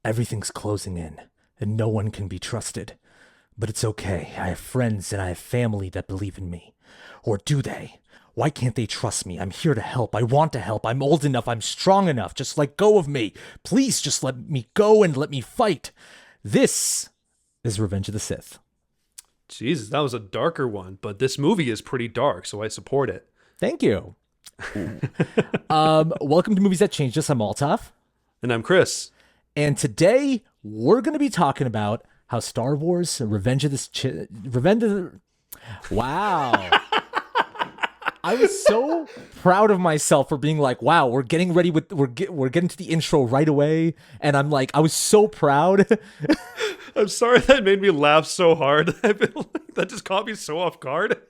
Everything's closing in, and no one can be trusted. But it's okay. I have friends and I have family that believe in me. Or do they? Why can't they trust me? I'm here to help. I want to help. I'm old enough. I'm strong enough. Just let go of me. Please just let me go and let me fight. This is Revenge of the Sith. Jesus, that was a darker one, but this movie is pretty dark, so I support it. Thank you. Welcome to Movies That Changed Us. I'm Altaf. And I'm Chris. And today we're going to be talking about how Star Wars Wow. I was so proud of myself for being like, wow, we're getting ready with we're getting to the intro right away, and I'm like, I was so proud. I'm sorry that made me laugh so hard. I feel like that just caught me so off guard.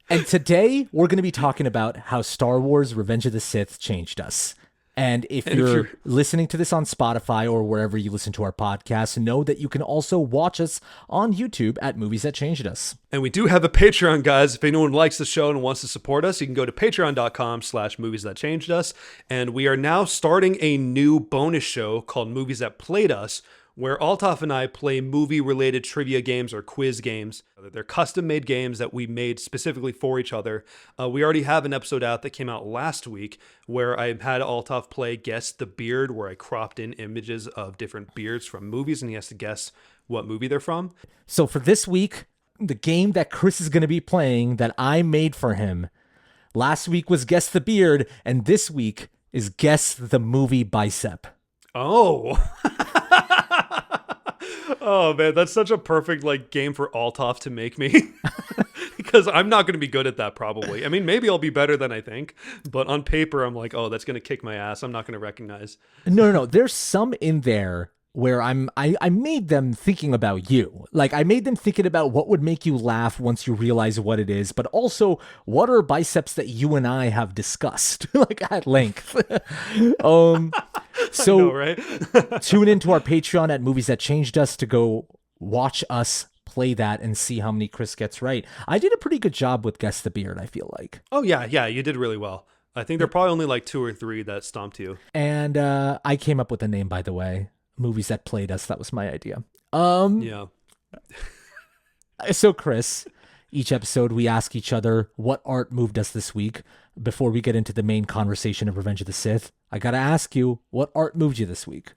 And today we're going to be talking about how Star Wars Revenge of the Sith changed us. And if you're listening to this on Spotify or wherever you listen to our podcast, know that you can also watch us on YouTube at Movies That Changed Us. And we do have a Patreon, guys. If anyone likes the show and wants to support us, you can go to patreon.com/movies that changed us. And we are now starting a new bonus show called Movies That Played Us, where Altaf and I play movie-related trivia games or quiz games. They're custom-made games that we made specifically for each other. We already have an episode out that came out last week where I had Altaf play Guess the Beard, where I cropped in images of different beards from movies, and he has to guess what movie they're from. So for this week, the game that Chris is going to be playing that I made for him, last week was Guess the Beard, and this week is Guess the Movie Bicep. Oh, oh man, that's such a perfect game for Altaf to make me. Because I'm not going to be good at that probably. I mean, maybe I'll be better than I think, but on paper I'm like, oh, that's going to kick my ass. I'm not going to recognize. No. There's some in there where I made them thinking about you. Like, I made them thinking about what would make you laugh once you realize what it is, but also what are biceps that you and I have discussed at length. So I know, right? Tune into our Patreon at Movies That Changed Us to go watch us play that and see how many Chris gets right. I did a pretty good job with Guess the Beard, I feel like. Oh yeah, you did really well. I think there are probably only like 2 or 3 that stumped you. And I came up with a name, by the way. Movies That Played Us. That was my idea. Yeah. So Chris, each episode we ask each other what art moved us this week. Before we get into the main conversation of Revenge of the Sith, I gotta ask you, what art moved you this week?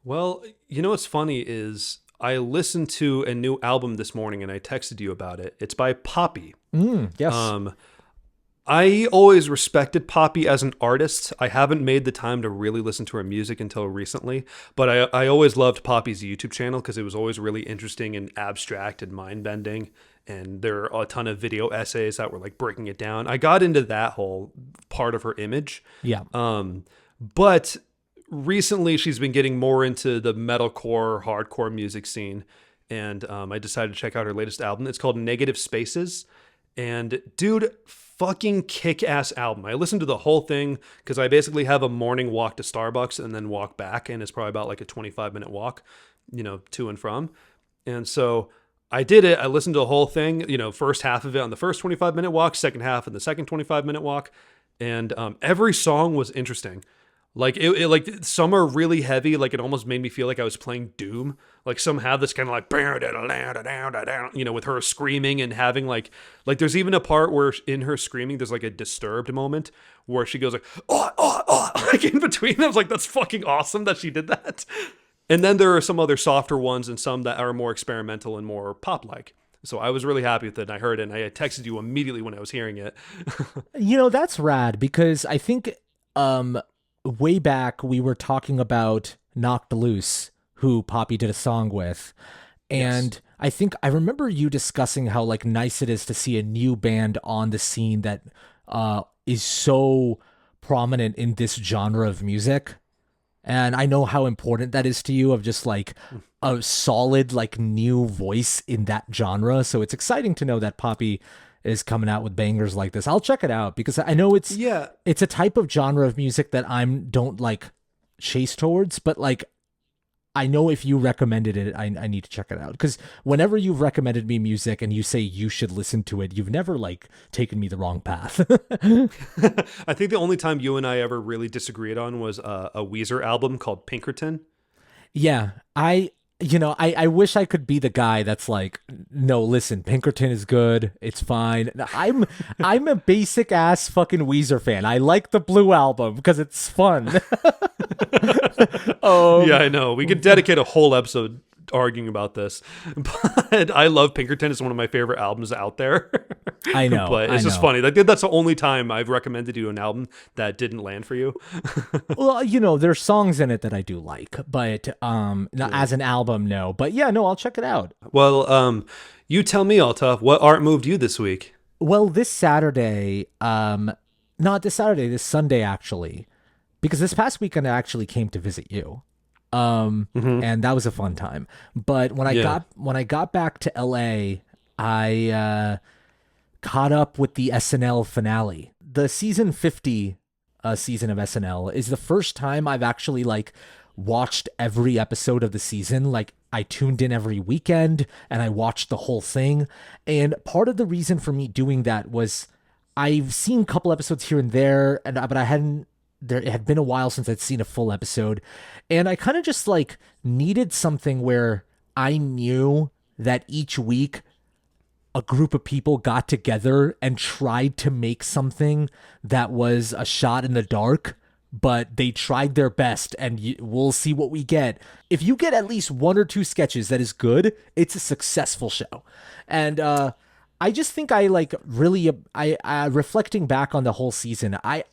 Well, you know what's funny is I listened to a new album this morning and I texted you about it. It's by Poppy. Yes. I always respected Poppy as an artist. I haven't made the time to really listen to her music until recently, but I always loved Poppy's YouTube channel because it was always really interesting and abstract and mind-bending, and there are a ton of video essays that were like breaking it down. I got into that whole part of her image. Yeah. But recently she's been getting more into the metalcore, hardcore music scene, and I decided to check out her latest album. It's called Negative Spaces, and dude, fucking kick-ass album. I listened to the whole thing because I basically have a morning walk to Starbucks and then walk back, and it's probably about like a 25-minute walk, to and from. And so I did it. I listened to the whole thing, first half of it on the first 25-minute walk, second half on the second 25-minute walk, and every song was interesting. Like like some are really heavy, like it almost made me feel like I was playing Doom. Like some have this kind of like with her screaming and having like there's even a part where in her screaming there's like a disturbed moment where she goes like like in between. I was like, that's fucking awesome that she did that. And then there are some other softer ones and some that are more experimental and more pop like. So I was really happy with it, and I heard it, and I texted you immediately when I was hearing it. That's rad because I think way back we were talking about Knocked Loose, who Poppy did a song with, and yes. I think I remember you discussing how like nice it is to see a new band on the scene that is so prominent in this genre of music. And I know how important that is to you, of just like a solid like new voice in that genre. So it's exciting to know that Poppy is coming out with bangers like this. I'll check it out because I know it's a type of genre of music that don't like chase towards, but like I know if you recommended it, I need to check it out, because whenever you've recommended me music and you say you should listen to it, you've never like taken me the wrong path. I think the only time you and I ever really disagreed on was a Weezer album called Pinkerton. Yeah, I wish I could be the guy that's like, no, listen, Pinkerton is good. It's fine. I'm a basic ass fucking Weezer fan. I like the Blue Album because it's fun. Yeah, um, I know. We could dedicate a whole episode arguing about this, but I love Pinkerton. It's one of my favorite albums out there. I know, But I it's just know. funny. Like that's the only time I've recommended you an album that didn't land for you. Well, there's songs in it that I do like, but not Yeah. as an album, no. But yeah, no, I'll check it out. Well, you tell me, Altaf, what art moved you this week? Well, this Saturday, not this Saturday, this Sunday actually, because this past weekend I actually came to visit you. Hmm. And that was a fun time. But Yeah. when I got back to LA, I caught up with the SNL finale. The season 50 season of SNL is the first time I've actually like watched every episode of the season. Like I tuned in every weekend and I watched the whole thing. And part of the reason for me doing that was I've seen a couple episodes here and there, but I hadn't. It had been a while since I'd seen a full episode, and I kind of just like needed something where I knew that each week a group of people got together and tried to make something that was a shot in the dark, but they tried their best, and we'll see what we get. If you get at least one or two sketches that is good, it's a successful show. And I just think I like really I reflecting back on the whole season, I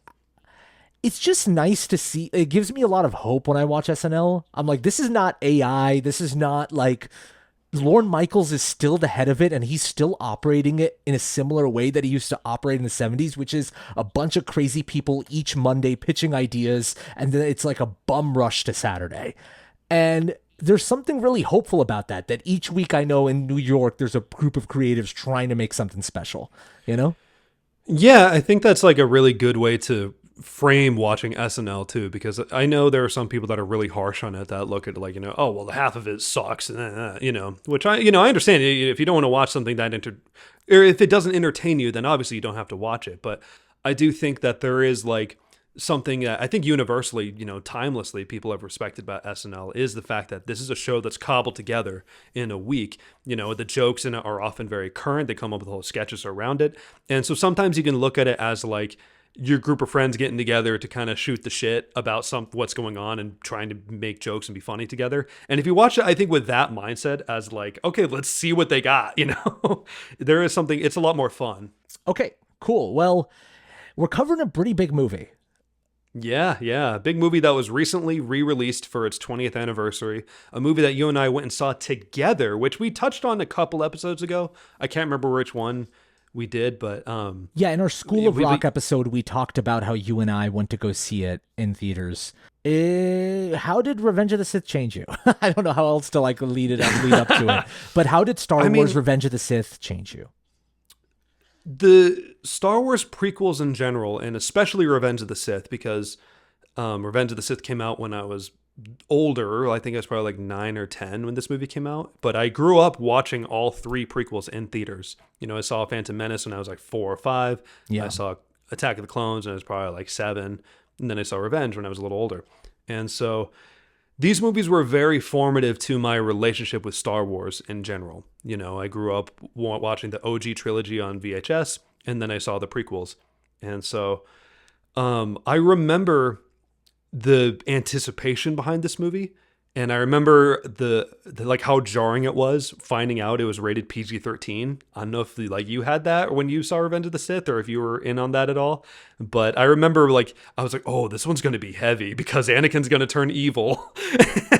it's just nice to see. It gives me a lot of hope when I watch SNL. I'm like, this is not AI. This is not like Lorne Michaels is still the head of it, and he's still operating it in a similar way that he used to operate in the 70s, which is a bunch of crazy people each Monday pitching ideas, and then it's like a bum rush to Saturday. And there's something really hopeful about that, that each week I know in New York, there's a group of creatives trying to make something special, you know? Yeah, I think that's like a really good way to frame watching SNL too, because I know there are some people that are really harsh on it that look at it like, oh, well, the half of it sucks, which I understand. If you don't want to watch something or if it doesn't entertain you, then obviously you don't have to watch it. But I do think that there is like something that I think universally, timelessly people have respected about SNL is the fact that this is a show that's cobbled together in a week. The jokes in it are often very current. They come up with whole sketches around it. And so sometimes you can look at it as like your group of friends getting together to kind of shoot the shit about what's going on and trying to make jokes and be funny together. And if you watch it, I think with that mindset as like, okay, let's see what they got, there is something, it's a lot more fun. Okay, cool. Well, we're covering a pretty big movie. Yeah, yeah. A big movie that was recently re-released for its 20th anniversary. A movie that you and I went and saw together, which we touched on a couple episodes ago. I can't remember which one we did, but Yeah, in our School of Rock episode, we talked about how you and I went to go see it in theaters. How did Revenge of the Sith change you? I don't know how else to like lead up to it. But how did Star Wars Revenge of the Sith change you? The Star Wars prequels in general, and especially Revenge of the Sith, because Revenge of the Sith came out when I was older. I think I was probably like 9 or 10 when this movie came out. But I grew up watching all three prequels in theaters. I saw Phantom Menace when I was like 4 or 5. Yeah. I saw Attack of the Clones when I was probably like 7. And then I saw Revenge when I was a little older. And so these movies were very formative to my relationship with Star Wars in general. I grew up watching the OG trilogy on VHS, and then I saw the prequels. And so I remember the anticipation behind this movie. And I remember the like how jarring it was finding out it was rated PG-13. I don't know if you had that when you saw Revenge of the Sith, or if you were in on that at all. But I remember I was like, oh, this one's going to be heavy because Anakin's going to turn evil,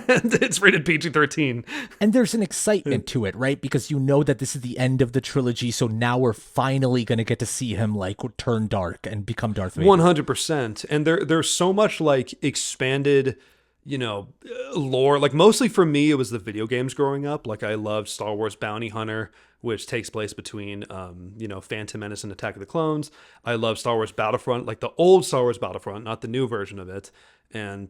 and it's rated PG-13. And there's an excitement to it, right? Because you know that this is the end of the trilogy, so now we're finally going to get to see him like turn dark and become Darth Vader. 100%. And there's so much like expanded lore. Like mostly for me, it was the video games growing up. Like I loved Star Wars Bounty Hunter, which takes place between, Phantom Menace and Attack of the Clones. I love Star Wars Battlefront, like the old Star Wars Battlefront, not the new version of it. And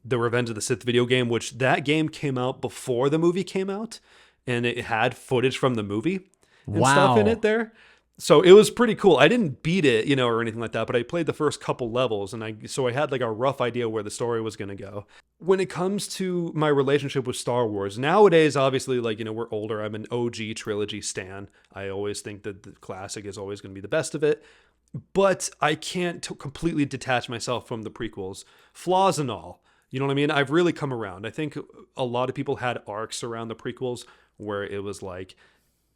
the Revenge of the Sith video game, which that game came out before the movie came out, and it had footage from the movie and stuff in it there. So it was pretty cool. I didn't beat it, or anything like that, but I played the first couple levels, and I had like a rough idea where the story was going to go. when it comes to my relationship with Star Wars, nowadays, obviously, like, we're older. I'm an OG trilogy stan. I always think that the classic is always going to be the best of it. But I can't completely detach myself from the prequels, flaws and all. You know what I mean? I've really come around. I think a lot of people had arcs around the prequels where it was like,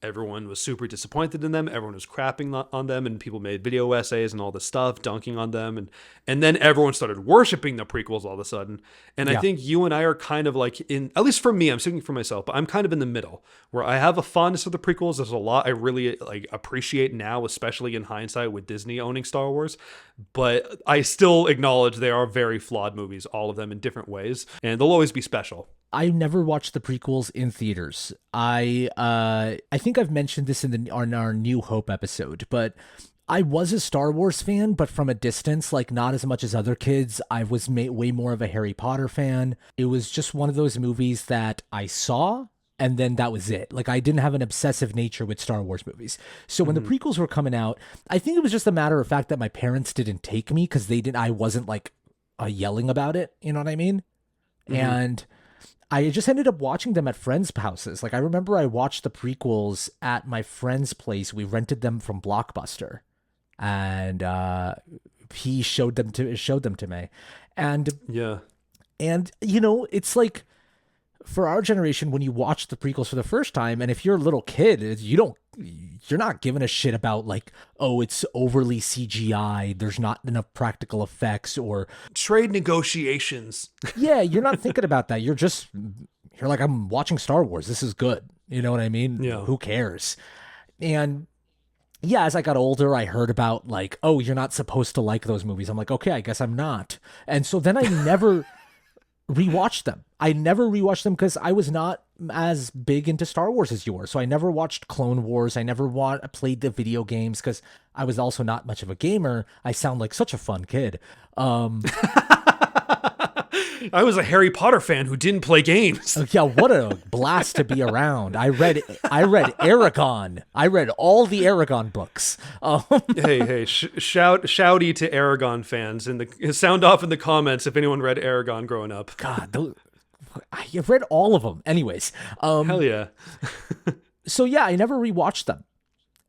everyone was super disappointed in them. Everyone was crapping on them, and people made video essays and all this stuff, dunking on them. And then everyone started worshiping the prequels all of a sudden. And I think you and I are kind of like at least for me, I'm speaking for myself, but I'm kind of in the middle where I have a fondness for the prequels. There's a lot I really like appreciate now, especially in hindsight with Disney owning Star Wars. But I still acknowledge they are very flawed movies, all of them in different ways, and they'll always be special. I never watched the prequels in theaters. I think I've mentioned this on our New Hope episode, but I was a Star Wars fan, but from a distance, like not as much as other kids. I was way more of a Harry Potter fan. It was just one of those movies that I saw, and then that was it. Like I didn't have an obsessive nature with Star Wars movies. So when the prequels were coming out, I think it was just a matter of fact that my parents didn't take me because I wasn't like yelling about it. You know what I mean? And I just ended up watching them at friends' houses. Like I remember I watched the prequels at my friend's place. We rented them from Blockbuster, and he showed them to me. And it's like for our generation, when you watch the prequels for the first time, and if you're a little kid, you're not giving a shit about like, oh, it's overly CGI, there's not enough practical effects or trade negotiations. Yeah, you're not thinking about that. You're like, I'm watching Star Wars. This is good. You know what I mean? Yeah. Who cares? And yeah, as I got older, I heard about like, oh, you're not supposed to like those movies. I'm like, okay, I guess I'm not. And so then I never rewatched them. I never rewatched them because I was not as big into Star Wars as you were. So I never watched Clone Wars. I never played the video games because I was also not much of a gamer. I sound like such a fun kid. I was a Harry Potter fan who didn't play games. Yeah, what a blast to be around. I read Aragon. I read all the Aragon books. Hey, shouty to Aragon fans sound off in the comments if anyone read Aragon growing up. God, I've read all of them. Anyways, hell yeah. So yeah, I never rewatched them.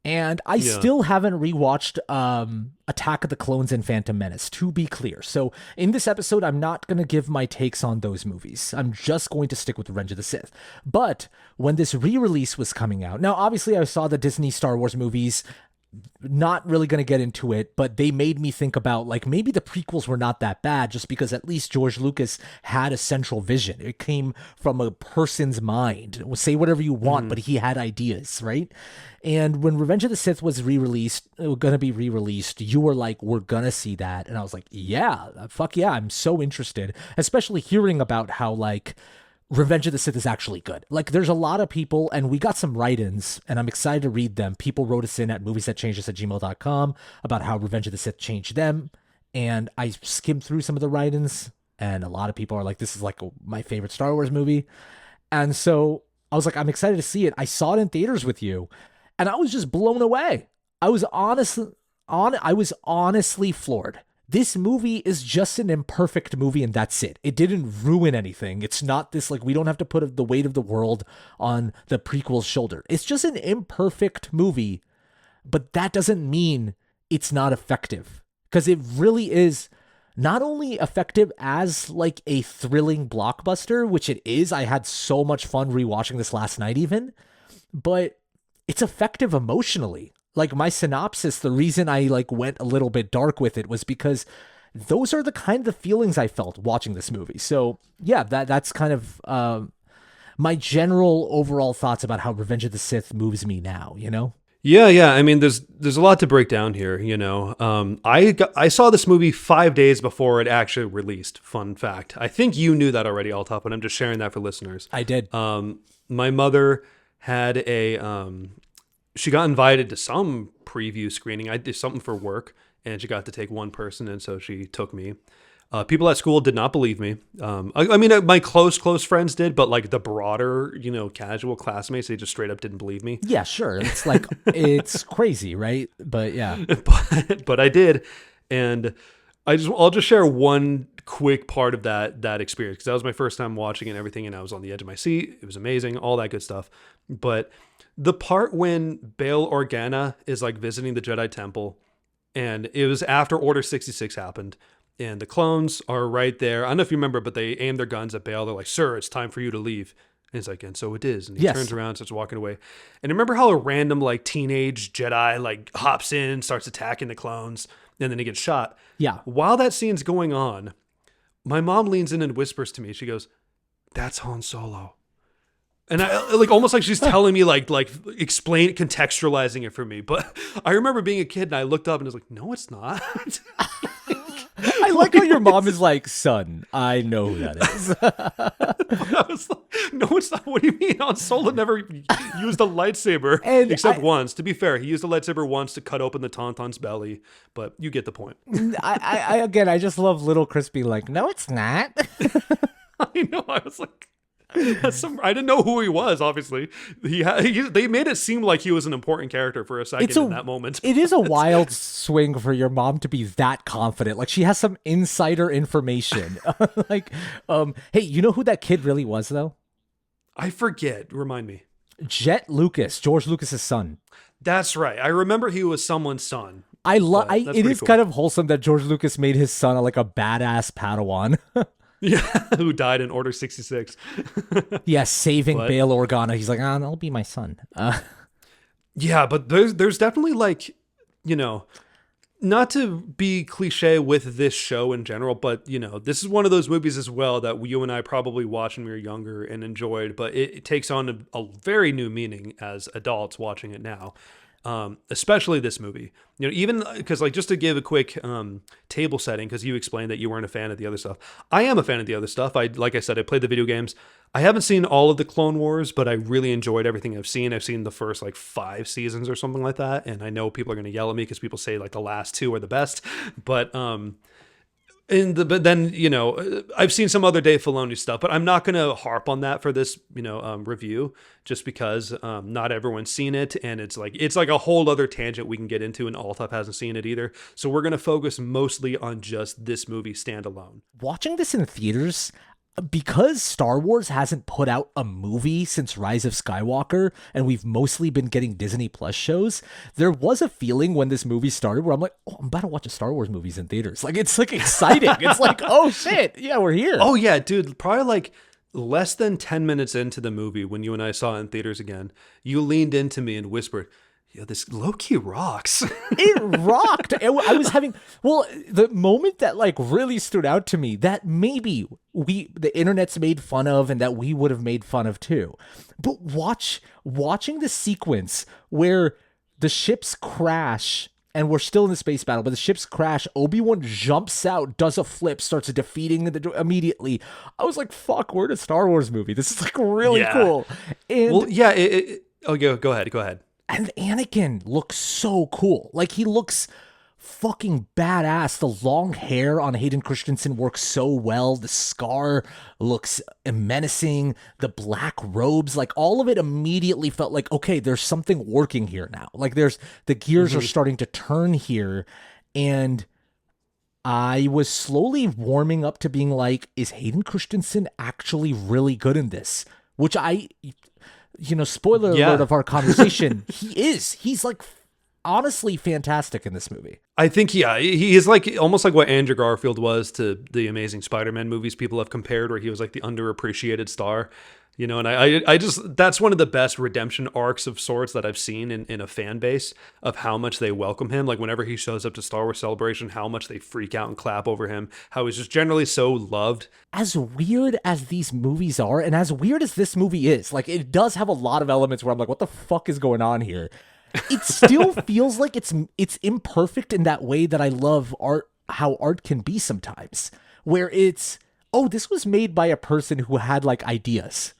And I still haven't rewatched Attack of the Clones and Phantom Menace, to be clear. So in this episode, I'm not going to give my takes on those movies. I'm just going to stick with Revenge of the Sith. But when this re-release was coming out, now obviously I saw the Disney Star Wars movies, not really going to get into it, but they made me think about like maybe the prequels were not that bad just because at least George Lucas had a central vision. It came from a person's mind. Say whatever you want, but he had ideas, right? And when Revenge of the Sith was going to be re-released, you were like, we're going to see that. And I was like, yeah, fuck yeah, I'm so interested, especially hearing about how like Revenge of the Sith is actually good. Like there's a lot of people, and we got some write-ins, and I'm excited to read them. People wrote us in at moviesthatchangedus@gmail.com about how Revenge of the Sith changed them. And I skimmed through some of the write-ins, and a lot of people are like, this is like my favorite Star Wars movie. And so I was like, I'm excited to see it. I saw it in theaters with you, and I was just blown away. I was honestly floored. This movie is just an imperfect movie, and that's it. It didn't ruin anything. It's not this, like, we don't have to put the weight of the world on the prequel's shoulder. It's just an imperfect movie, but that doesn't mean it's not effective. Because it really is not only effective as, like, a thrilling blockbuster, which it is. I had so much fun rewatching this last night even, but it's effective emotionally. Like my synopsis, the reason I like went a little bit dark with it was because those are the kind of feelings I felt watching this movie. So yeah, that's kind of my general overall thoughts about how Revenge of the Sith moves me now, you know? Yeah. I mean, there's a lot to break down here, you know. I saw this movie 5 days before it actually released. Fun fact. I think you knew that already, Altaf, but I'm just sharing that for listeners. I did. My mother had she got invited to some preview screening. I did something for work, and she got to take one person, and so she took me. People at school did not believe me. I mean, my close friends did, but like the broader, you know, casual classmates, they just straight up didn't believe me. Yeah, sure. It's like, it's crazy, right? But yeah. but I did, and I'll just share one quick part of that experience, because that was my first time watching it and everything, and I was on the edge of my seat. It was amazing, all that good stuff. But the part when Bail Organa is like visiting the Jedi Temple, and it was after Order 66 happened, and the clones are right there. I don't know if you remember, but they aim their guns at Bail. They're like, "Sir, it's time for you to leave." And he's like, "And so it is." And he turns around and starts walking away. And remember how a random like teenage Jedi like hops in, starts attacking the clones, and then he gets shot. Yeah. While that scene's going on, my mom leans in and whispers to me. She goes, "That's Han Solo." And I like almost like she's telling me like explain, contextualizing it for me. But I remember being a kid and I looked up and I was like, "No, it's not." I like how your mom is like, "Son, I know who that is." I was like, "No, it's not." What do you mean? Han Solo never used a lightsaber, except once. To be fair, he used a lightsaber once to cut open the Tauntaun's belly. But you get the point. I just love little Crispy. Like, "No, it's not." I know. I was like, I didn't know who he was. Obviously, they made it seem like he was an important character for a second in that moment. It is a wild swing for your mom to be that confident. Like, she has some insider information. Like, hey, you know who that kid really was, though? I forget. Remind me. Jet Lucas, George Lucas's son. That's right. I remember he was someone's son. It is cool. Kind of wholesome that George Lucas made his son like a badass Padawan. Yeah, who died in Order 66. Yeah, saving Bail Organa. He's like, that'll be my son. Yeah, but there's definitely like, you know, not to be cliche with this show in general, but, you know, this is one of those movies as well that you and I probably watched when we were younger and enjoyed, but it takes on a very new meaning as adults watching it now. Especially this movie, you know, even because like just to give a quick table setting, because you explained that you weren't a fan of the other stuff. I am a fan of the other stuff. Like I said, I played the video games. I haven't seen all of the Clone Wars, but I really enjoyed everything I've seen. I've seen the first like 5 seasons or something like that, and I know people are going to yell at me because people say like the last 2 are the best, but then, you know, I've seen some other Dave Filoni stuff, but I'm not going to harp on that for this, you know, review, just because not everyone's seen it, and it's like a whole other tangent we can get into, and Altaf hasn't seen it either. So we're going to focus mostly on just this movie standalone. Watching this in theaters, because Star Wars hasn't put out a movie since Rise of Skywalker, and we've mostly been getting Disney Plus shows, there was a feeling when this movie started where I'm like, oh, I'm about to watch a Star Wars movies in theaters. Like, it's like exciting. It's like, oh shit, yeah, we're here. Oh yeah, dude, probably like less than 10 minutes into the movie when you and I saw it in theaters again, you leaned into me and whispered, "Yeah, this low-key rocks." It rocked. I was having, the moment that like really stood out to me that maybe the internet's made fun of and that we would have made fun of too. But watching the sequence where the ships crash and we're still in the space battle, but the ships crash, Obi-Wan jumps out, does a flip, starts defeating immediately. I was like, fuck, we're in a Star Wars movie. This is like really cool. And well, yeah, go ahead. And Anakin looks so cool. Like, he looks fucking badass. The long hair on Hayden Christensen works so well. The scar looks menacing. The black robes, like all of it immediately felt like, okay, there's something working here now. Like the gears are starting to turn here. And I was slowly warming up to being like, is Hayden Christensen actually really good in this? Which you know, spoiler alert of our conversation, he's like honestly fantastic in this movie. I think, he is like almost like what Andrew Garfield was to the Amazing Spider-Man movies people have compared, where he was like the underappreciated star, you know, and I just, that's one of the best redemption arcs of sorts that I've seen in a fan base, of how much they welcome him. Like whenever he shows up to Star Wars Celebration, how much they freak out and clap over him, how he's just generally so loved. As weird as these movies are, and as weird as this movie is, like it does have a lot of elements where I'm like, what the fuck is going on here? It still feels like it's imperfect in that way that I love art, how art can be sometimes, where it's, oh, this was made by a person who had like ideas.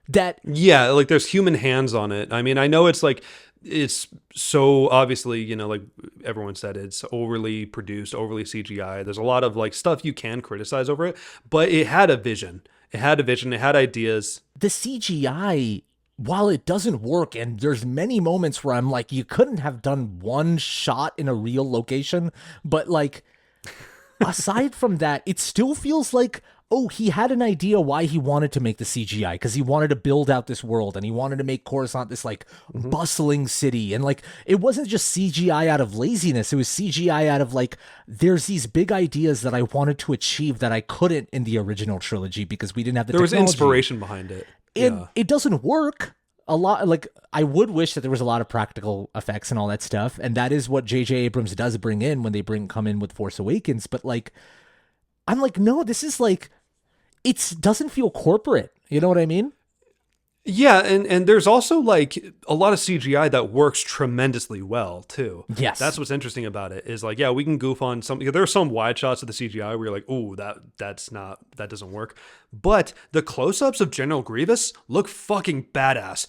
Like there's human hands on it. I mean, I know it's like, it's so obviously, you know, like everyone said, it's overly produced, overly CGI. There's a lot of like stuff you can criticize over it, but it had a vision. It had ideas. The CGI, while it doesn't work, and there's many moments where I'm like, you couldn't have done one shot in a real location, but like aside from that, it still feels like, oh, he had an idea why he wanted to make the CGI, because he wanted to build out this world and he wanted to make Coruscant this like bustling city. And like, it wasn't just CGI out of laziness. It was CGI out of like, there's these big ideas that I wanted to achieve that I couldn't in the original trilogy because we didn't have the There was technology. inspiration behind it. And it doesn't work a lot. Like, I would wish that there was a lot of practical effects and all that stuff. And that is what J.J. Abrams does bring in when they come in with Force Awakens. But like, I'm like, no, this is like, it doesn't feel corporate. You know what I mean? Yeah, and there's also like a lot of CGI that works tremendously well too. Yes. That's what's interesting about it is like, yeah, we can goof on some. There are some wide shots of the CGI where you're like, ooh, that doesn't work. But the close-ups of General Grievous look fucking badass.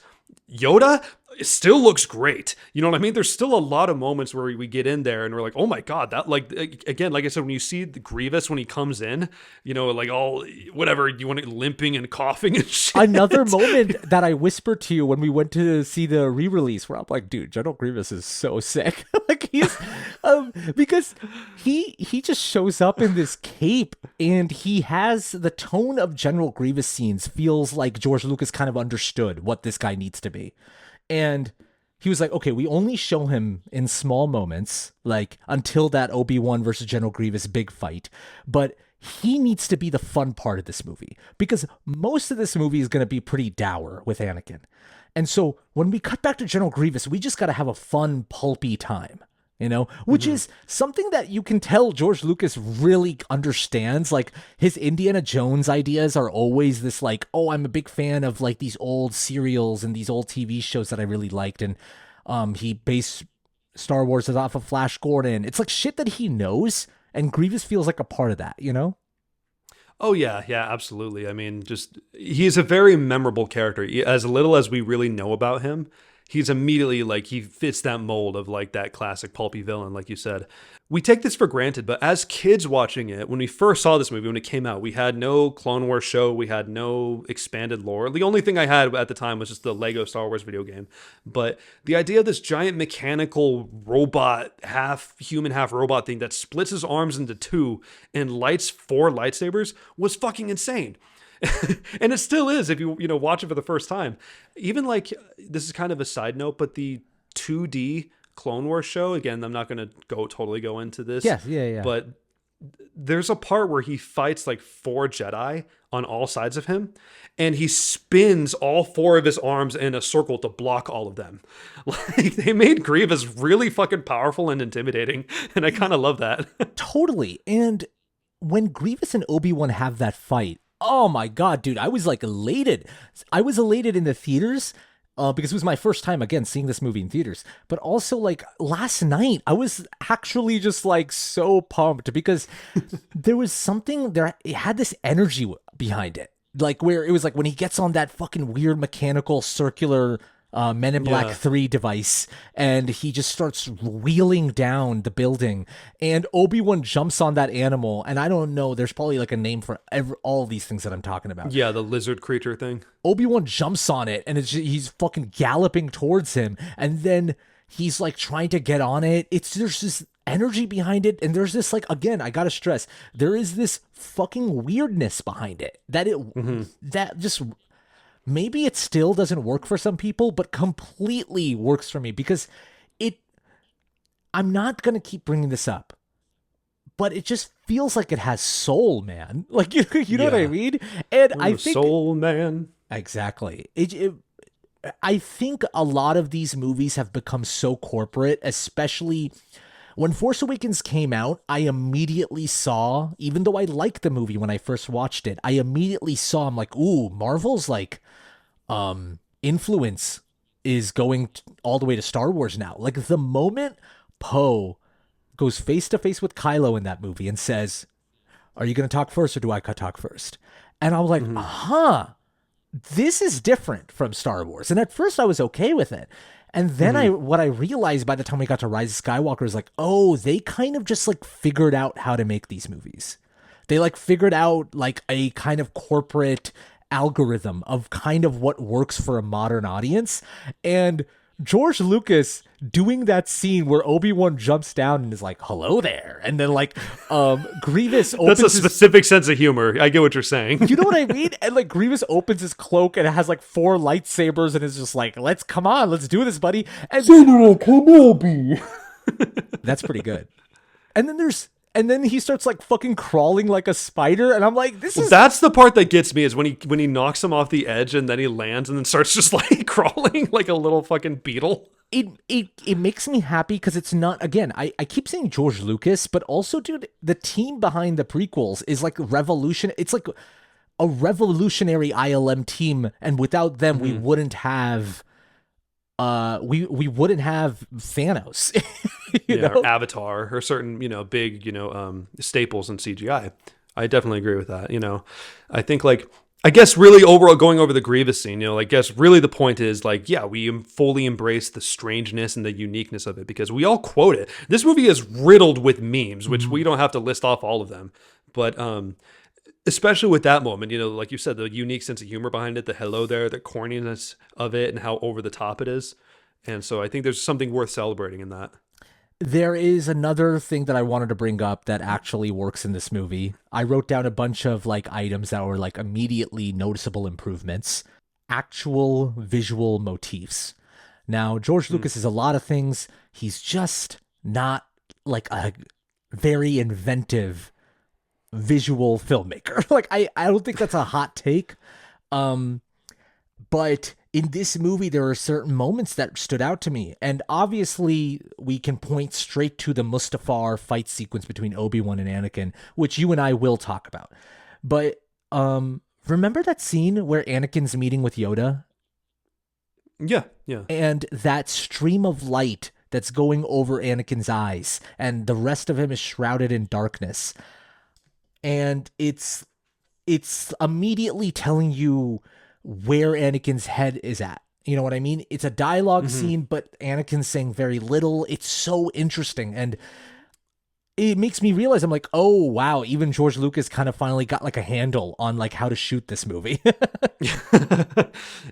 Yoda still looks great. You know what I mean? There's still a lot of moments where we get in there and we're like, oh my God, that like, again, like I said, when you see the Grievous, when he comes in, you know, like all, whatever, you want it limping and coughing and shit. Another moment that I whispered to you when we went to see the re-release where I'm like, dude, General Grievous is so sick. Like he's, because he just shows up in this cape and he has the tone of General Grievous scenes feels like George Lucas kind of understood what this guy needs to be. And he was like, okay, we only show him in small moments, like until that Obi-Wan versus General Grievous big fight. But he needs to be the fun part of this movie because most of this movie is going to be pretty dour with Anakin. And so when we cut back to General Grievous, we just got to have a fun, pulpy time. You know, which is something that you can tell George Lucas really understands. Like his Indiana Jones ideas are always this like, oh, I'm a big fan of like these old serials and these old TV shows that I really liked. And he based Star Wars off of Flash Gordon. It's like shit that he knows. And Grievous feels like a part of that, you know? Oh yeah, absolutely. I mean, just he's a very memorable character. As little as we really know about him, he's immediately like he fits that mold of like that classic pulpy villain, like you said. We take this for granted, but as kids watching it, when we first saw this movie, when it came out, we had no Clone Wars show, we had no expanded lore. The only thing I had at the time was just the Lego Star Wars video game. But the idea of this giant mechanical robot, half human, half robot thing that splits his arms into two and lights 4 lightsabers was fucking insane. And it still is if you watch it for the first time. Even like, this is kind of a side note, but the 2D Clone Wars show, again, I'm not going to totally go into this. Yeah. But there's a part where he fights like 4 Jedi on all sides of him, and he spins all 4 of his arms in a circle to block all of them. Like they made Grievous really fucking powerful and intimidating, and I kind of love that. Totally. And when Grievous and Obi-Wan have that fight, oh my God, dude, I was like elated. I was elated in the theaters because it was my first time, again, seeing this movie in theaters. But also, like, last night, I was actually just, like, so pumped because there was something there. It had this energy behind it. Like, where it was like when he gets on that fucking weird mechanical circular Men in Black 3 device and he just starts wheeling down the building and Obi-Wan jumps on that animal, and I don't know, there's probably like a name for all these things that I'm talking about. Yeah, the lizard creature thing. Obi-Wan jumps on it and he's fucking galloping towards him, and then he's like trying to get on it. There's this energy behind it, and there's this, like, again, I gotta stress, there is this fucking weirdness behind it that that just, maybe it still doesn't work for some people, but completely works for me because I'm not going to keep bringing this up, but it just feels like it has soul, man. Like, you know what I mean? And I think soul, man. Exactly. I think a lot of these movies have become so corporate, especially when Force Awakens came out. I immediately saw, even though I liked the movie when I first watched it, I immediately saw, I'm like, ooh, Marvel's like, influence is going all the way to Star Wars now. Like the moment Poe goes face to face with Kylo in that movie and says, are you going to talk first or do I talk first? And I was like, this is different from Star Wars. And at first I was okay with it. And then what I realized by the time we got to Rise of Skywalker is like, oh, they kind of just like figured out how to make these movies. They like figured out like a kind of corporate algorithm of kind of what works for a modern audience. And George Lucas doing that scene where Obi-Wan jumps down and is like, "Hello there," and then like Grievous opens That's a specific sense of humor. I get what you're saying. you know what I mean? And like Grievous opens his cloak and it has like 4 lightsabers and is just like, let's do this, buddy. And General Kenobi. That's pretty good. And then he starts like fucking crawling like a spider, and I'm like, That's the part that gets me is when he knocks him off the edge and then he lands and then starts just like crawling like a little fucking beetle. It makes me happy because it's not, again, I keep saying George Lucas, but also, dude, the team behind the prequels is like revolution. It's like a revolutionary ILM team, and without them, we wouldn't have we wouldn't have Thanos. you know? Or Avatar or certain, big, staples in CGI. I definitely agree with that. I think I guess really overall going over the Grievous scene, I guess really the point is we fully embrace the strangeness and the uniqueness of it because we all quote it. This movie is riddled with memes, which we don't have to list off all of them, but especially with that moment, like you said, the unique sense of humor behind it, the hello there, the corniness of it, and how over the top it is. And so I think there's something worth celebrating in that. There is another thing that I wanted to bring up that actually works in this movie. I wrote down a bunch of items that were immediately noticeable improvements. Actual visual motifs. Now, George Lucas is a lot of things. He's just not a very inventive visual filmmaker. I don't think that's a hot take. But in this movie, there are certain moments that stood out to me. And obviously, we can point straight to the Mustafar fight sequence between Obi-Wan and Anakin, which you and I will talk about. But remember that scene where Anakin's meeting with Yoda? Yeah. And that stream of light that's going over Anakin's eyes, and the rest of him is shrouded in darkness. And it's immediately telling you where Anakin's head is at. You know what I mean? It's a dialogue scene, but Anakin's saying very little. It's so interesting. And it makes me realize, I'm like, oh, wow, even George Lucas kind of finally got a handle on how to shoot this movie.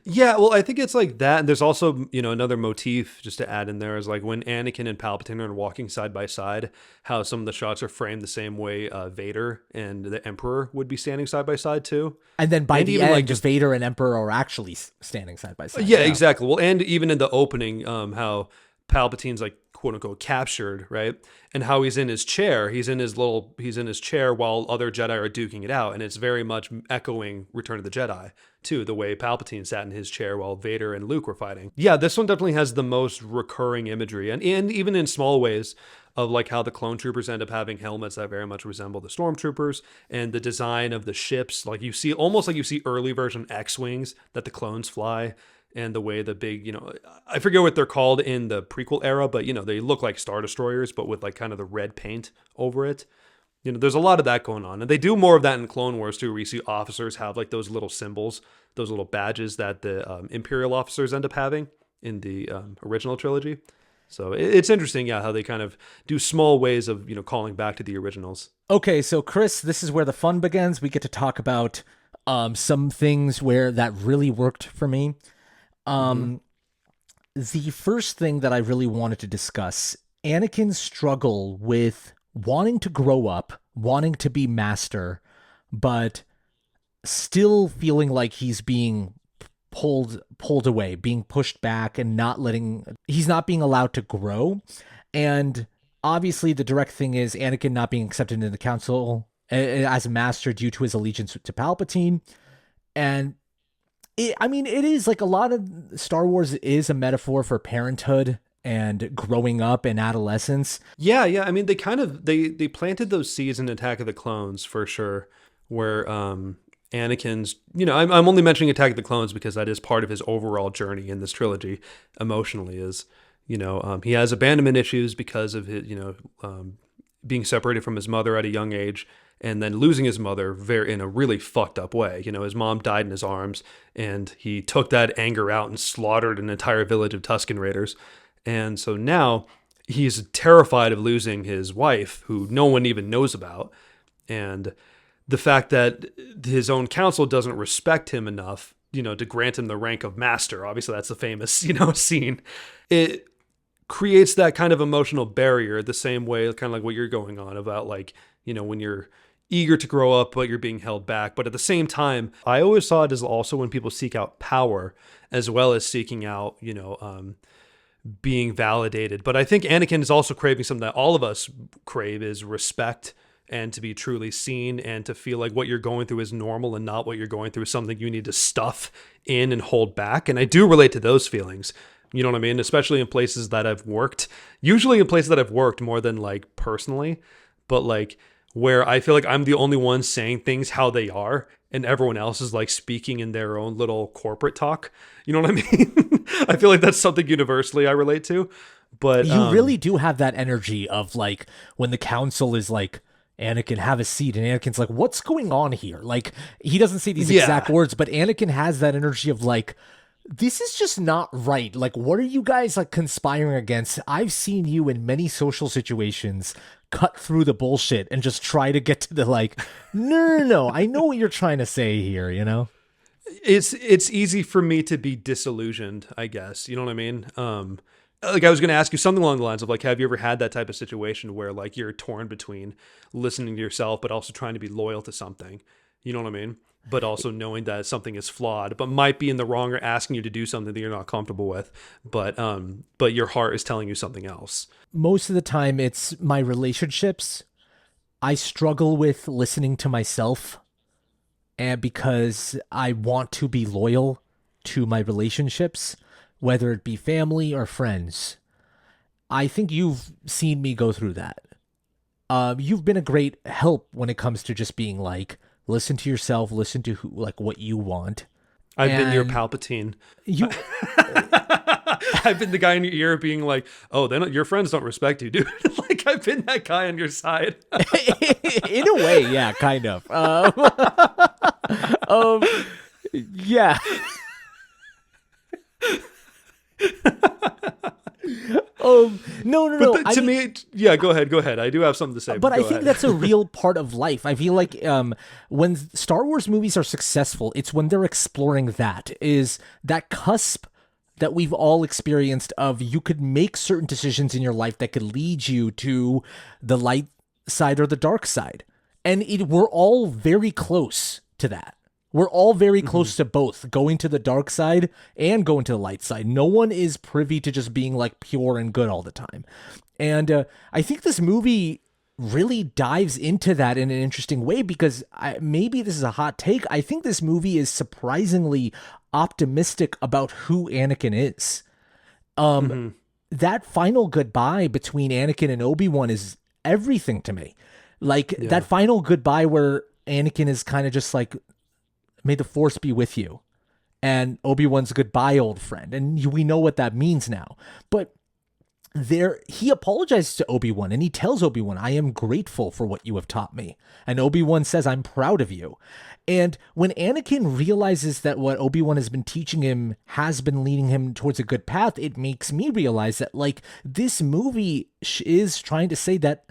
Yeah, well, I think it's like that. And there's also, another motif just to add in there is when Anakin and Palpatine are walking side by side, how some of the shots are framed the same way Vader and the Emperor would be standing side by side too. And then by the end, Vader and Emperor are actually standing side by side. Yeah, exactly. Well, and even in the opening, how Palpatine's quote unquote captured, right? And how he's in his chair. He's in his chair while other Jedi are duking it out. And it's very much echoing Return of the Jedi too, the way Palpatine sat in his chair while Vader and Luke were fighting. Yeah, this one definitely has the most recurring imagery. And even in small ways of how the clone troopers end up having helmets that very much resemble the stormtroopers, and the design of the ships, you see early version X-Wings that the clones fly. And the way the big, I forget what they're called in the prequel era, but, they look like Star Destroyers, but with kind of the red paint over it. There's a lot of that going on. And they do more of that in Clone Wars, too, where you see officers have those little symbols, those little badges that the Imperial officers end up having in the original trilogy. So it's interesting, how they kind of do small ways of, calling back to the originals. Okay, so Chris, this is where the fun begins. We get to talk about some things where that really worked for me. The first thing that I really wanted to discuss, Anakin's struggle with wanting to grow up, wanting to be master, but still feeling like he's being pulled away, being pushed back, and he's not being allowed to grow. And obviously the direct thing is Anakin not being accepted into the council as a master due to his allegiance to Palpatine. And it is a lot of Star Wars is a metaphor for parenthood and growing up and adolescence. Yeah. I mean, they kind of, they planted those seeds in Attack of the Clones for sure, where Anakin's, I'm only mentioning Attack of the Clones because that is part of his overall journey in this trilogy emotionally is, he has abandonment issues because of his, being separated from his mother at a young age, and then losing his mother in a really fucked up way. His mom died in his arms, and he took that anger out and slaughtered an entire village of Tusken Raiders. And so now he's terrified of losing his wife, who no one even knows about. And the fact that his own council doesn't respect him enough to grant him the rank of master. Obviously, that's the famous, scene. It creates that kind of emotional barrier the same way, kind of like what you're going on about, like, when you're eager to grow up, but you're being held back. But at the same time, I always saw it as also when people seek out power as well as seeking out, being validated. But I think Anakin is also craving something that all of us crave, is respect, and to be truly seen, and to feel like what you're going through is normal and not what you're going through is something you need to stuff in and hold back. And I do relate to those feelings. You know what I mean? Especially in places that I've worked, usually in places that I've worked more than like personally, but like where I feel like I'm the only one saying things how they are and everyone else is like speaking in their own little corporate talk. You know what I mean? I feel like that's something universally I relate to. But you really do have that energy of like when the council is like, Anakin, have a seat, and Anakin's like, what's going on here? Like, he doesn't say these exact words, but Anakin has that energy of like, this is just not right. Like, what are you guys like conspiring against? I've seen you in many social situations cut through the bullshit and just try to get to the like, no, I know what you're trying to say here, It's easy for me to be disillusioned, I guess. You know what I mean? Like I was going to ask you something along the lines of like, have you ever had that type of situation where like you're torn between listening to yourself, but also trying to be loyal to something, you know what I mean? But also knowing that something is flawed, but might be in the wrong or asking you to do something that you're not comfortable with. But your heart is telling you something else. Most of the time it's my relationships. I struggle with listening to myself, and because I want to be loyal to my relationships, whether it be family or friends. I think you've seen me go through that. You've been a great help when it comes to just being like, listen to yourself, listen to like what you want. I've been your Palpatine. I've been the guy in your ear being like, oh, then your friends don't respect you, dude. Like I've been that guy on your side. In a way, yeah, kind of. Yeah. No. But to me, yeah, go ahead. I do have something to say. But I think that's a real part of life. I feel like when Star Wars movies are successful, it's when they're exploring that cusp that we've all experienced of you could make certain decisions in your life that could lead you to the light side or the dark side. And we're all very close to that. We're all very close to both, going to the dark side and going to the light side. No one is privy to just being like pure and good all the time. And I think this movie really dives into that in an interesting way because maybe this is a hot take. I think this movie is surprisingly optimistic about who Anakin is. That final goodbye between Anakin and Obi-Wan is everything to me. Like that final goodbye where Anakin is kind of just like, may the Force be with you. And Obi-Wan's goodbye, old friend. And we know what that means now. But he apologizes to Obi-Wan and he tells Obi-Wan, I am grateful for what you have taught me. And Obi-Wan says, I'm proud of you. And when Anakin realizes that what Obi-Wan has been teaching him has been leading him towards a good path, it makes me realize that like this movie is trying to say that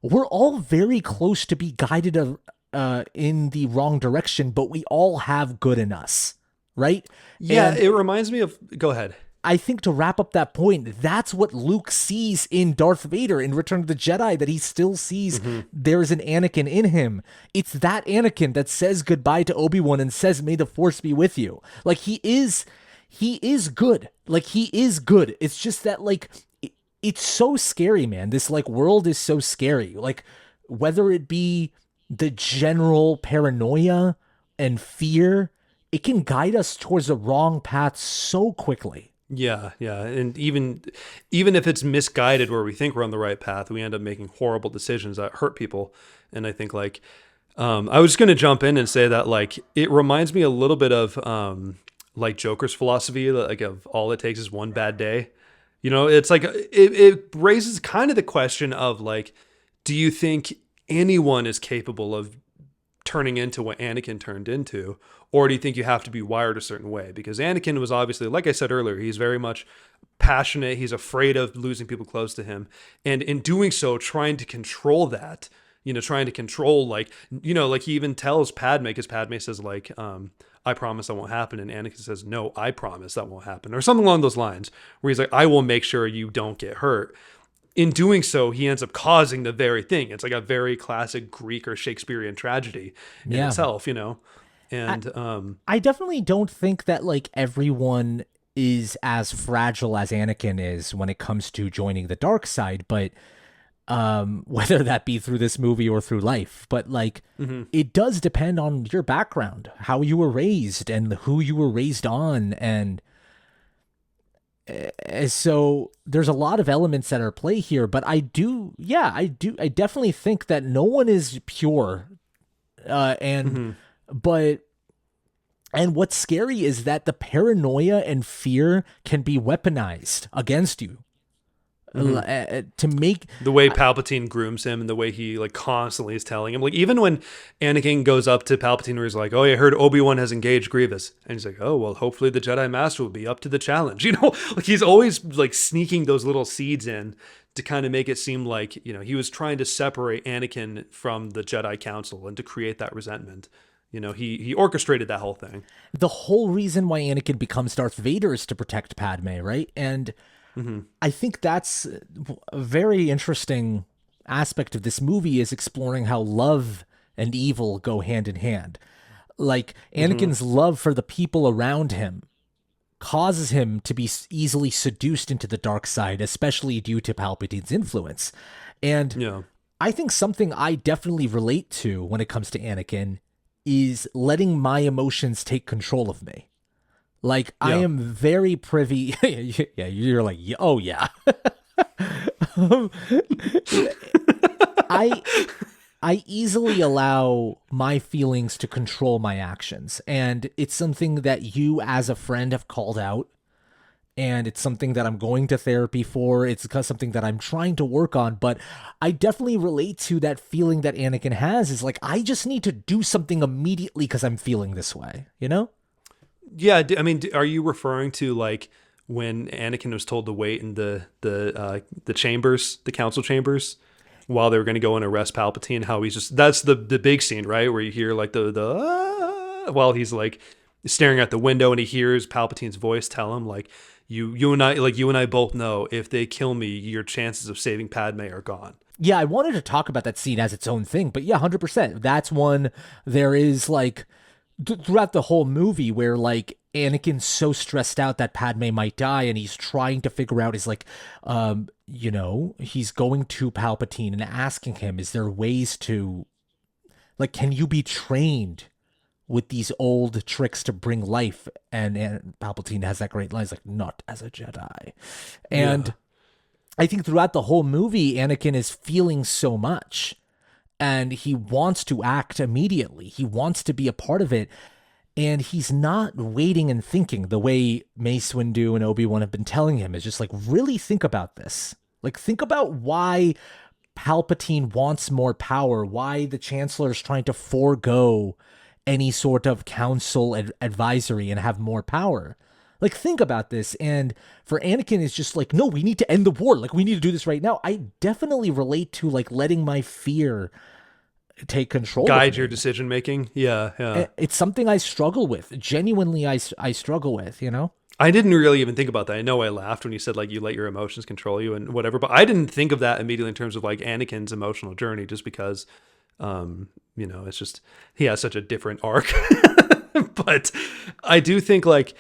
we're all very close to be guided in the wrong direction, but we all have good in us, right? Yeah, and it reminds me of... Go ahead. I think to wrap up that point, that's what Luke sees in Darth Vader in Return of the Jedi, that he still sees there's an Anakin in him. It's that Anakin that says goodbye to Obi-Wan and says, may the Force be with you. Like, he is good. Like, he is good. It's just that, like, it's so scary, man. This, like, world is so scary. Like, whether it be the general paranoia and fear, it can guide us towards the wrong path so quickly. Yeah. And even if it's misguided where we think we're on the right path, we end up making horrible decisions that hurt people. And I think like, I was going to jump in and say that like, it reminds me a little bit of like Joker's philosophy, like of all it takes is one bad day. You know, it's like, it raises kind of the question of like, do you think anyone is capable of turning into what Anakin turned into, or do you think you have to be wired a certain way? Because Anakin was obviously, like I said earlier, he's very much passionate. He's afraid of losing people close to him. And in doing so, trying to control that, like, like he even tells Padme, because Padme says like, I promise that won't happen. And Anakin says, no, I promise that won't happen, or something along those lines, where he's like, I will make sure you don't get hurt. In doing so, he ends up causing the very thing. It's like a very classic Greek or Shakespearean tragedy in Yeah. itself, you know? I, And I definitely don't think that like everyone is as fragile as Anakin is when it comes to joining the dark side, but whether that be through this movie or through life, but like it does depend on your background, how you were raised and who you were raised on. And so there's a lot of elements that are at play here, but I definitely think that no one is pure. But what's scary is that the paranoia and fear can be weaponized against you. To make the way Palpatine grooms him and the way he like constantly is telling him, like even when Anakin goes up to Palpatine where he's like, oh, I heard Obi-Wan has engaged Grievous, and he's like, oh, well, hopefully the Jedi Master will be up to the challenge, you know. Like he's always like sneaking those little seeds in to kind of make it seem like, you know, he was trying to separate Anakin from the Jedi Council and to create that resentment. You know, he orchestrated that whole thing. The whole reason why Anakin becomes Darth Vader is to protect Padme, right? And I think that's a very interesting aspect of this movie, is exploring how love and evil go hand in hand. Like Anakin's love for the people around him causes him to be easily seduced into the dark side, especially due to Palpatine's influence. And I think something I definitely relate to when it comes to Anakin is letting my emotions take control of me. Like, I am very privy. Yeah, you're like, oh, yeah. I easily allow my feelings to control my actions. And it's something that you, as a friend, have called out. And it's something that I'm going to therapy for. It's something that I'm trying to work on. But I definitely relate to that feeling that Anakin has, is like, I just need to do something immediately because I'm feeling this way, you know? Yeah, I mean, are you referring to like when Anakin was told to wait in the chambers, the council chambers, while they were going to go and arrest Palpatine? How he's just, that's the big scene, right, where you hear like while he's like staring at the window and he hears Palpatine's voice tell him like, you and I both know if they kill me, your chances of saving Padme are gone. Yeah, I wanted to talk about that scene as its own thing, but yeah, 100%. That's one. There is like throughout the whole movie where like Anakin's so stressed out that Padme might die, and he's trying to figure out, is like, you know, he's going to Palpatine and asking him, is there ways to, like, can you be trained with these old tricks to bring life? And Palpatine has that great line, he's like, not as a Jedi. And I think throughout the whole movie, Anakin is feeling so much. And he wants to act immediately. He wants to be a part of it. And he's not waiting and thinking the way Mace Windu and Obi-Wan have been telling him. Is just like, really think about this. Like, think about why Palpatine wants more power, why the Chancellor is trying to forego any sort of council advisory and have more power. Like, think about this. And for Anakin, it's just like, no, we need to end the war. Like, we need to do this right now. I definitely relate to like letting my fear take control, guide your decision making. Yeah. It's something I struggle with. Genuinely, I struggle with, you know? I didn't really even think about that. I know I laughed when you said like you let your emotions control you and whatever, but I didn't think of that immediately in terms of like Anakin's emotional journey, just because you know, it's just, he has such a different arc. But I do think like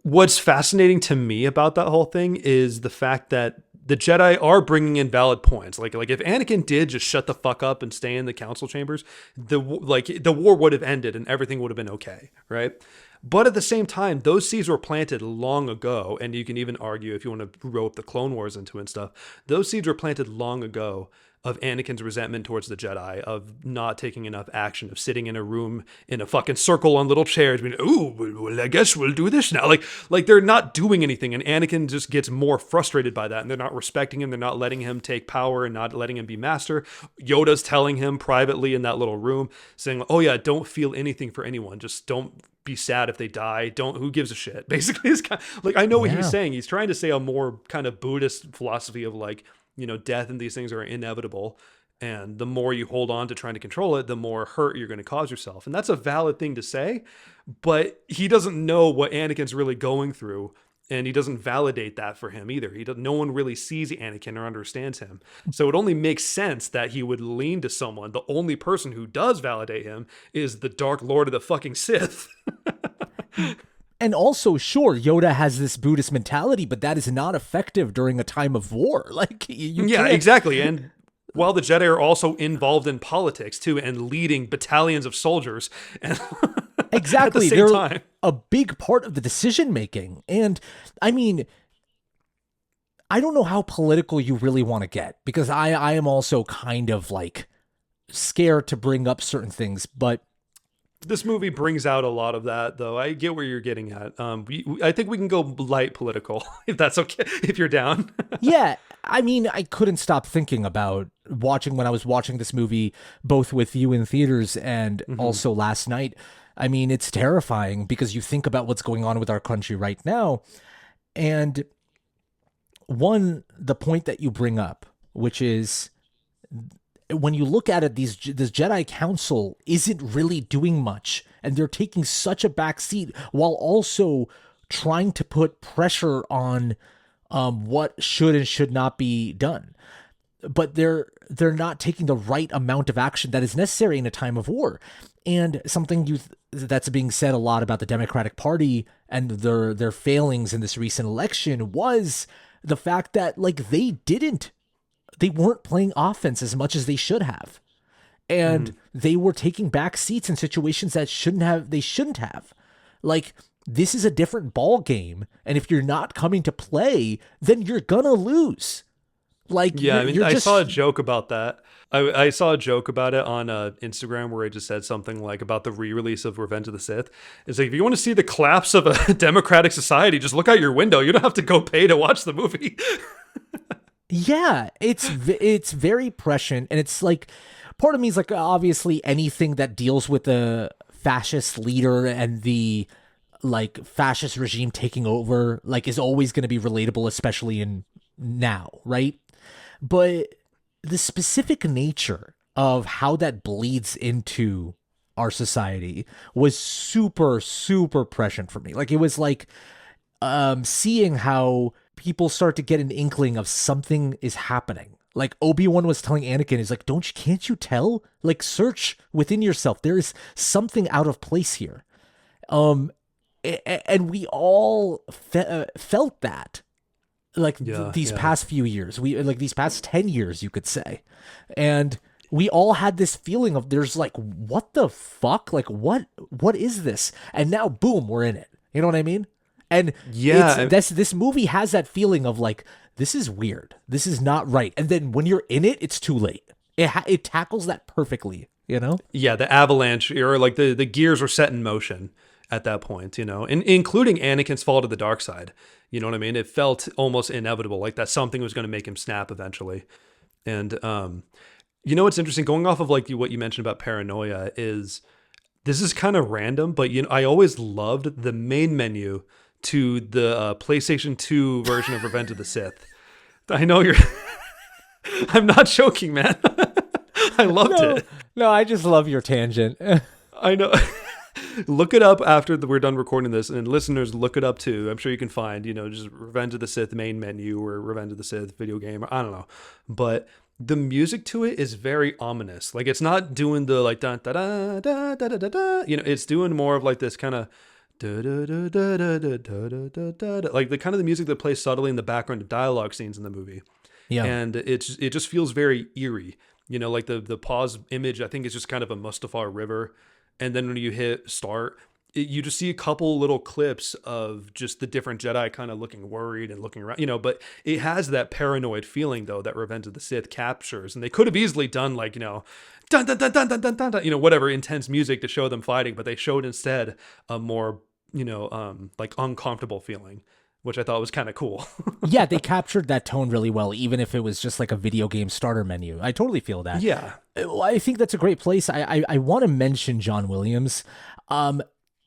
what's fascinating to me about that whole thing is the fact that the Jedi are bringing in valid points. Like if Anakin did just shut the fuck up and stay in the council chambers, the war would have ended and everything would have been okay, right? But at the same time, those seeds were planted long ago, and you can even argue, if you want to rope the Clone Wars into it and stuff, those seeds were planted long ago of Anakin's resentment towards the Jedi, of not taking enough action, of sitting in a room in a fucking circle on little chairs, being, ooh, well, I guess we'll do this now. Like they're not doing anything, and Anakin just gets more frustrated by that, and they're not respecting him, they're not letting him take power and not letting him be master. Yoda's telling him privately in that little room, saying, oh yeah, don't feel anything for anyone, just don't be sad if they die, who gives a shit, basically. Is kind of, like, I know what he's saying, he's trying to say a more kind of Buddhist philosophy of like, you know, death and these things are inevitable, And the more you hold on to trying to control it, the more hurt you're going to cause yourself. And that's a valid thing to say, but he doesn't know what Anakin's really going through. And he doesn't validate that for him either. No one really sees Anakin or understands him. So it only makes sense that he would lean to someone. The only person who does validate him is the Dark Lord of the fucking Sith. And also, sure, Yoda has this Buddhist mentality, but that is not effective during a time of war. Like, yeah, exactly. And while the Jedi are also involved in politics too, and leading battalions of soldiers, and exactly, at the same they're time, a big part of the decision making. And I mean, I don't know how political you really want to get, because I am also kind of like scared to bring up certain things, but this movie brings out a lot of that, though. I get where you're getting at. I think we can go light political, if that's okay, if you're down. Yeah, I mean, I couldn't stop thinking about when I was watching this movie, both with you in theaters and also last night. I mean, it's terrifying because you think about what's going on with our country right now. And the point that you bring up, which is, when you look at it, this Jedi Council isn't really doing much, and they're taking such a back seat while also trying to put pressure on what should and should not be done. But they're not taking the right amount of action that is necessary in a time of war. And something that's being said a lot about the Democratic Party and their failings in this recent election was the fact that, like, they weren't playing offense as much as they should have. And they were taking back seats in situations that they shouldn't have. Like, this is a different ball game. And if you're not coming to play, then you're gonna lose. Like, yeah, I saw a joke about that. I saw a joke about it on Instagram where I just said something like about the re-release of Revenge of the Sith. It's like, if you want to see the collapse of a democratic society, just look out your window. You don't have to go pay to watch the movie. Yeah, it's very prescient, and it's like, part of me is like, obviously anything that deals with the fascist leader and the like fascist regime taking over, like, is always going to be relatable, especially in now, right? But the specific nature of how that bleeds into our society was super, super prescient for me. Like, it was like seeing how people start to get an inkling of something is happening. Like, Obi-Wan was telling Anakin, he's like, can't you tell? Like, search within yourself. There is something out of place here. And we all felt that, like, these past few years, these past 10 years, you could say. And we all had this feeling of, there's like, what the fuck? Like, what is this? And now, boom, we're in it. You know what I mean? And this movie has that feeling of like, this is weird. This is not right. And then when you're in it, it's too late. It tackles that perfectly, you know? Yeah, the avalanche, or like the gears were set in motion at that point, you know, and including Anakin's fall to the dark side. You know what I mean? It felt almost inevitable, like that something was going to make him snap eventually. And you know what's interesting, going off of like what you mentioned about paranoia, is this is kind of random, but you know, I always loved the main menu to the PlayStation 2 version of Revenge of the Sith. I know you're I'm not joking, man. I loved it. No, I just love your tangent. I know. Look it up after we're done recording this, and listeners, look it up too. I'm sure you can find, you know, just Revenge of the Sith main menu or Revenge of the Sith video game. I don't know. But the music to it is very ominous. Like, it's not doing the like da da da da da da da. You know, it's doing more of like this kind of like the kind of the music that plays subtly in the background of dialogue scenes in the movie. Yeah. And it just feels very eerie. You know, like the pause image, I think, is just kind of a Mustafar River. And then when you hit start, you just see a couple little clips of just the different Jedi kind of looking worried and looking around, you know, but it has that paranoid feeling, though, that Revenge of the Sith captures. And they could have easily done like, you know, dun, dun, dun, dun, dun, dun, dun, dun, you know, whatever intense music to show them fighting, but they showed instead a more, you know, like uncomfortable feeling, which I thought was kind of cool. Yeah, they captured that tone really well, even if it was just like a video game starter menu. I totally feel that. Yeah. I think that's a great place. I want to mention John Williams.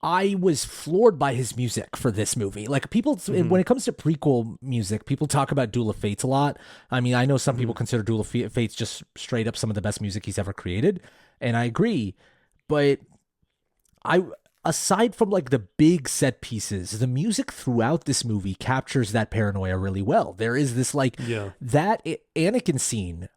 I was floored by his music for this movie. Like people, when it comes to prequel music, people talk about Duel of Fates a lot. I mean, I know some people consider Duel of Fates just straight up some of the best music he's ever created, and I agree. But aside from like the big set pieces, the music throughout this movie captures that paranoia really well. There is this like that Anakin scene,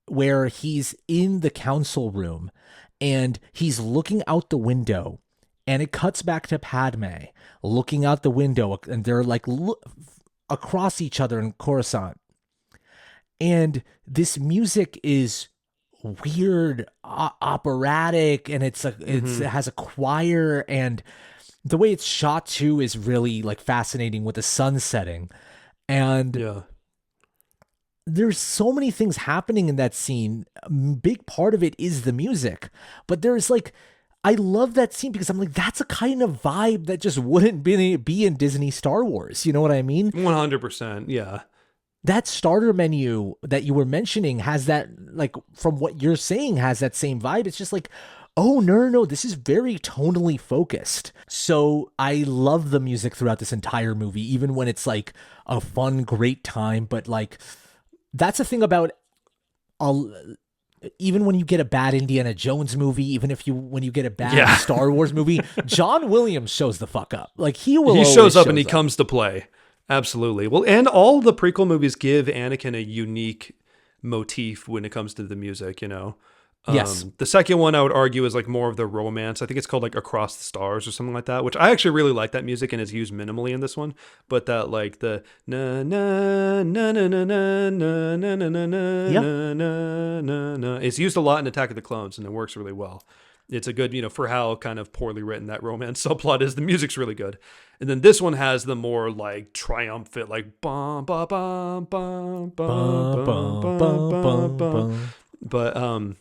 where he's in the council room and he's looking out the window, and it cuts back to Padme looking out the window, and they're like across each other in Coruscant. And this music is weird, operatic, and it has a choir, and the way it's shot too is really like fascinating with the sun setting. And there's so many things happening in that scene. A big part of it is the music, but there's like, I love that scene because I'm like, that's a kind of vibe that just wouldn't be in Disney Star Wars. You know what I mean? 100%. Yeah. That starter menu that you were mentioning has that, like, from what you're saying, has that same vibe. It's just like, oh, no, this is very tonally focused. So I love the music throughout this entire movie, even when it's like a fun, great time. But like, that's the thing about even when you get a bad Indiana Jones movie, even when you get a bad Star Wars movie, John Williams shows the fuck up. Like he shows up and he comes to play. Absolutely. Well, and all the prequel movies give Anakin a unique motif when it comes to the music, you know? Yes. The second one I would argue is like more of the romance. I think it's called like Across the Stars or something like that, which I actually really like that music and is used minimally in this one. But that like the na na na na na na na na na na na na na na, it's used a lot in Attack of the Clones, and it works really well. It's a good, you know, for how kind of poorly written that romance subplot is, the music's really good. And then this one has the more like triumphant, like bum bum bum bum bum bum bum bum. But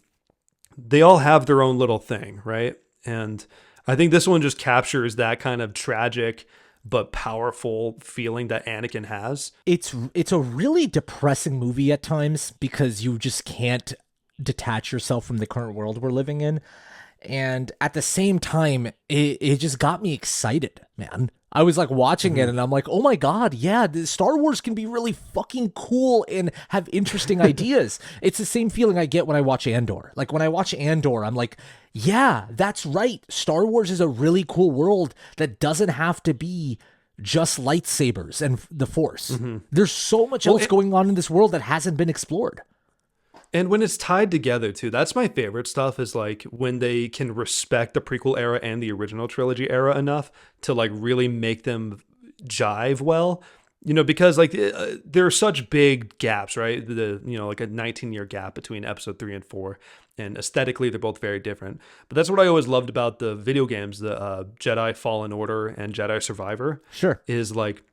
they all have their own little thing, right? And I think this one just captures that kind of tragic but powerful feeling that Anakin has. It's a really depressing movie at times because you just can't detach yourself from the current world we're living in. And at the same time, it just got me excited, man. I was like watching it and I'm like, oh my God, yeah, Star Wars can be really fucking cool and have interesting ideas. It's the same feeling I get when I watch Andor. Like when I watch Andor, I'm like, yeah, that's right. Star Wars is a really cool world that doesn't have to be just lightsabers and the Force. There's so much else going on in this world that hasn't been explored. And when it's tied together too, that's my favorite stuff, is like when they can respect the prequel era and the original trilogy era enough to like really make them jive well, you know, because like there are such big gaps, right? Like a 19-year gap between episode 3 and 4, and aesthetically they're both very different. But that's what I always loved about the video games, the Jedi Fallen Order and Jedi Survivor. Sure. Is like,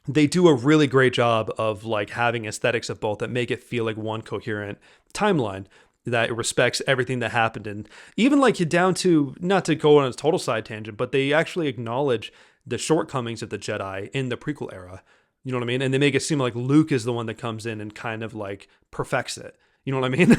they do a really great job of like having aesthetics of both that make it feel like one coherent timeline that respects everything that happened. And even like you down to, not to go on a total side tangent, but they actually acknowledge the shortcomings of the Jedi in the prequel era. You know what I mean? And they make it seem like Luke is the one that comes in and kind of like perfects it. You know what I mean?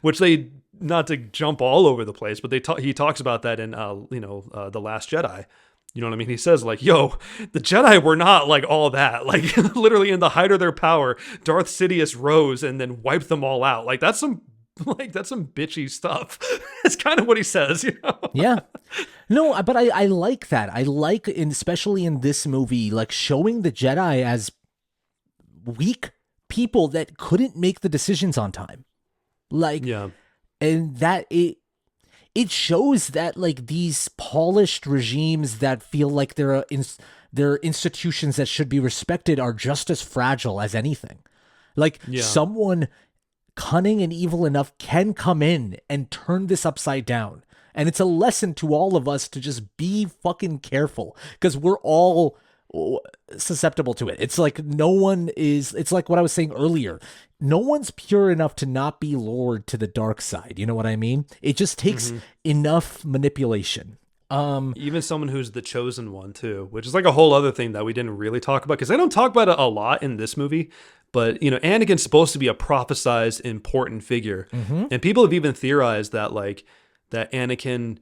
Which they, not to jump all over the place, but he talks about that in The Last Jedi. You know what I mean? He says like, yo, the Jedi were not like all that. Like literally in the height of their power, Darth Sidious rose and then wiped them all out. Like that's some bitchy stuff. That's kind of what he says, you know? Yeah. No, but I like that. I like, especially in this movie, like showing the Jedi as weak people that couldn't make the decisions on time. Like, yeah. And that it shows that like these polished regimes that feel like they're institutions that should be respected are just as fragile as anything. Like someone cunning and evil enough can come in and turn this upside down. And it's a lesson to all of us to just be fucking careful, because we're all susceptible to it. It's like it's like what I was saying earlier. No one's pure enough to not be lured to the dark side. You know what I mean? It just takes enough manipulation. Even someone who's the chosen one too, which is like a whole other thing that we didn't really talk about, because they don't talk about it a lot in this movie. But, you know, Anakin's supposed to be a prophesized important figure. And people have even theorized that like that Anakin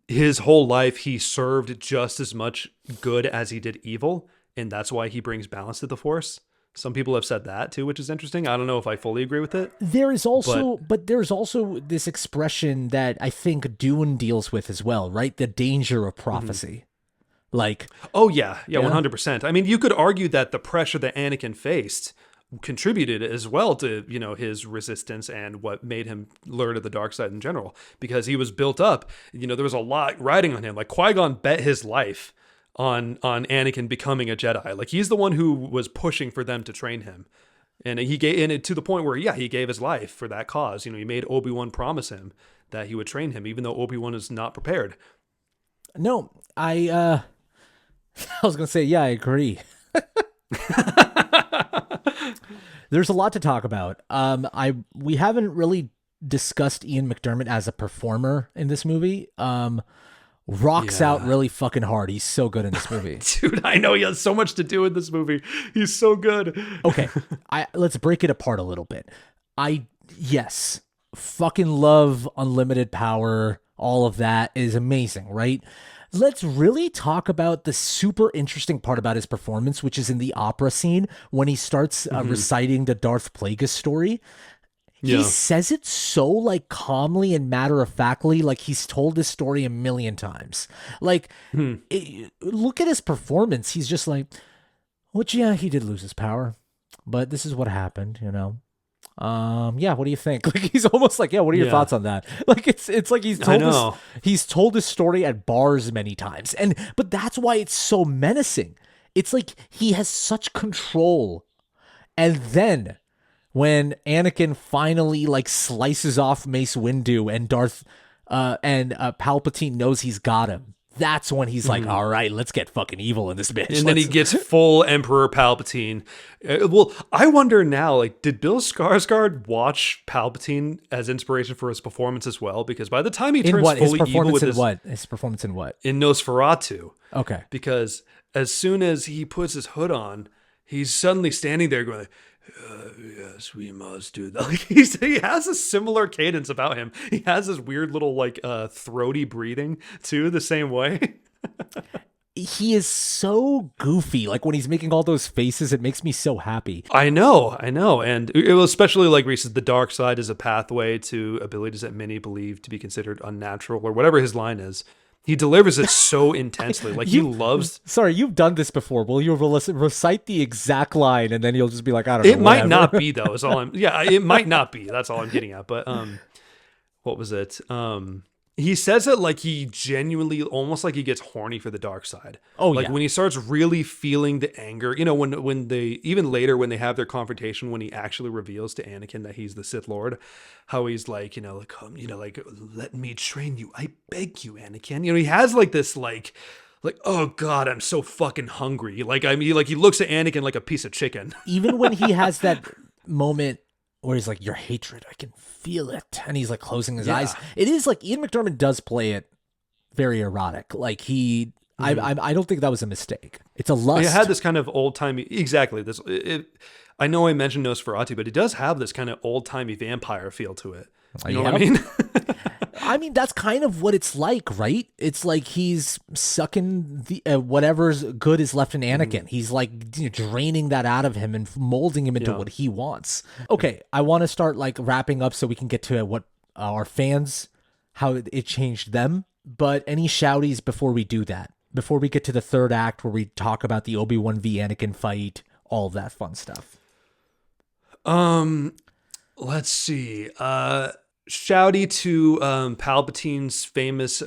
his whole life he served just as much good as he did evil, and that's why he brings balance to the Force. Some people have said that too, which is interesting. I don't know if I fully agree with it. There's also, but there's also this expression that I think Dune deals with as well, right? The danger of prophecy. Like, oh yeah, 100%. I mean, you could argue that the pressure that Anakin faced contributed as well to, you know, his resistance and what made him learn of the dark side in general, because he was built up. You know, there was a lot riding on him. Like Qui-Gon bet his life on Anakin becoming a Jedi. Like he's the one who was pushing for them to train him. And he gave, and it, to the point where, he gave his life for that cause. You know, he made Obi-Wan promise him that he would train him, even though Obi-Wan is not prepared. No, I was going to say, yeah, I agree. There's a lot to talk about. We haven't really discussed Ian McDiarmid as a performer in this movie. Rocks out really fucking hard. He's so good in this movie. Dude, I know he has so much to do in this movie. He's so good. Okay, let's break it apart a little bit. Yes, fucking love unlimited power. All of that is amazing, right? Let's really talk about the super interesting part about his performance, which is in the opera scene when he starts reciting the Darth Plagueis story. He says it so like calmly and matter-of-factly, like he's told this story a million times. Like, look at his performance. He's just like, which, he did lose his power, but this is what happened, you know? What do you think? Like, he's almost like, what are your thoughts on that? Like, it's like he's told this story at bars many times. But that's why it's so menacing. It's like he has such control. And then when Anakin finally like slices off Mace Windu and Palpatine knows he's got him, that's when he's like, all right, let's get fucking evil in this bitch. And then he gets full Emperor Palpatine. Well, I wonder now, like, did Bill Skarsgård watch Palpatine as inspiration for his performance as well? Because by the time he turns fully evil with his performance in what? In Nosferatu. Okay. Because as soon as he puts his hood on, he's suddenly standing there going, yes, we must do that. Like, he has a similar cadence about him. He has this weird little like throaty breathing too, the same way. He is so goofy. Like when he's making all those faces, it makes me so happy. I know. And it was especially like Reese, the dark side is a pathway to abilities that many believe to be considered unnatural, or whatever his line is. He delivers it so intensely. Like he loves. Sorry, you've done this before. Will you recite the exact line and then you'll just be like, I don't know. It might not be though. Is all I'm. Yeah, it might not be. That's all I'm getting at. But what was it? He says it like he genuinely, almost like he gets horny for the dark side. Oh, like when he starts really feeling the anger. You know, when they, even later when they have their confrontation, when he actually reveals to Anakin that he's the Sith Lord, how he's like, like let me train you. I beg you, Anakin. You know, he has like this like, oh God, I'm so fucking hungry. Like I mean, like he looks at Anakin like a piece of chicken. Even when he has that moment where he's like, your hatred, I can feel it. And he's like closing his eyes. It is like Ian McDiarmid does play it very erotic. Like I don't think that was a mistake. It's a lust. It had this kind of old timey, exactly. I know I mentioned Nosferatu, but it does have this kind of old timey vampire feel to it. You know what I mean? I mean, that's kind of what it's like, right? It's like he's sucking the whatever's good is left in Anakin. He's like draining that out of him and molding him into what he wants. Okay, I want to start like wrapping up so we can get to what our fans, how it changed them. But any shouties before we do that? Before we get to the third act where we talk about the Obi-Wan v Anakin fight, all of that fun stuff. Let's see. Shouty to Palpatine's famous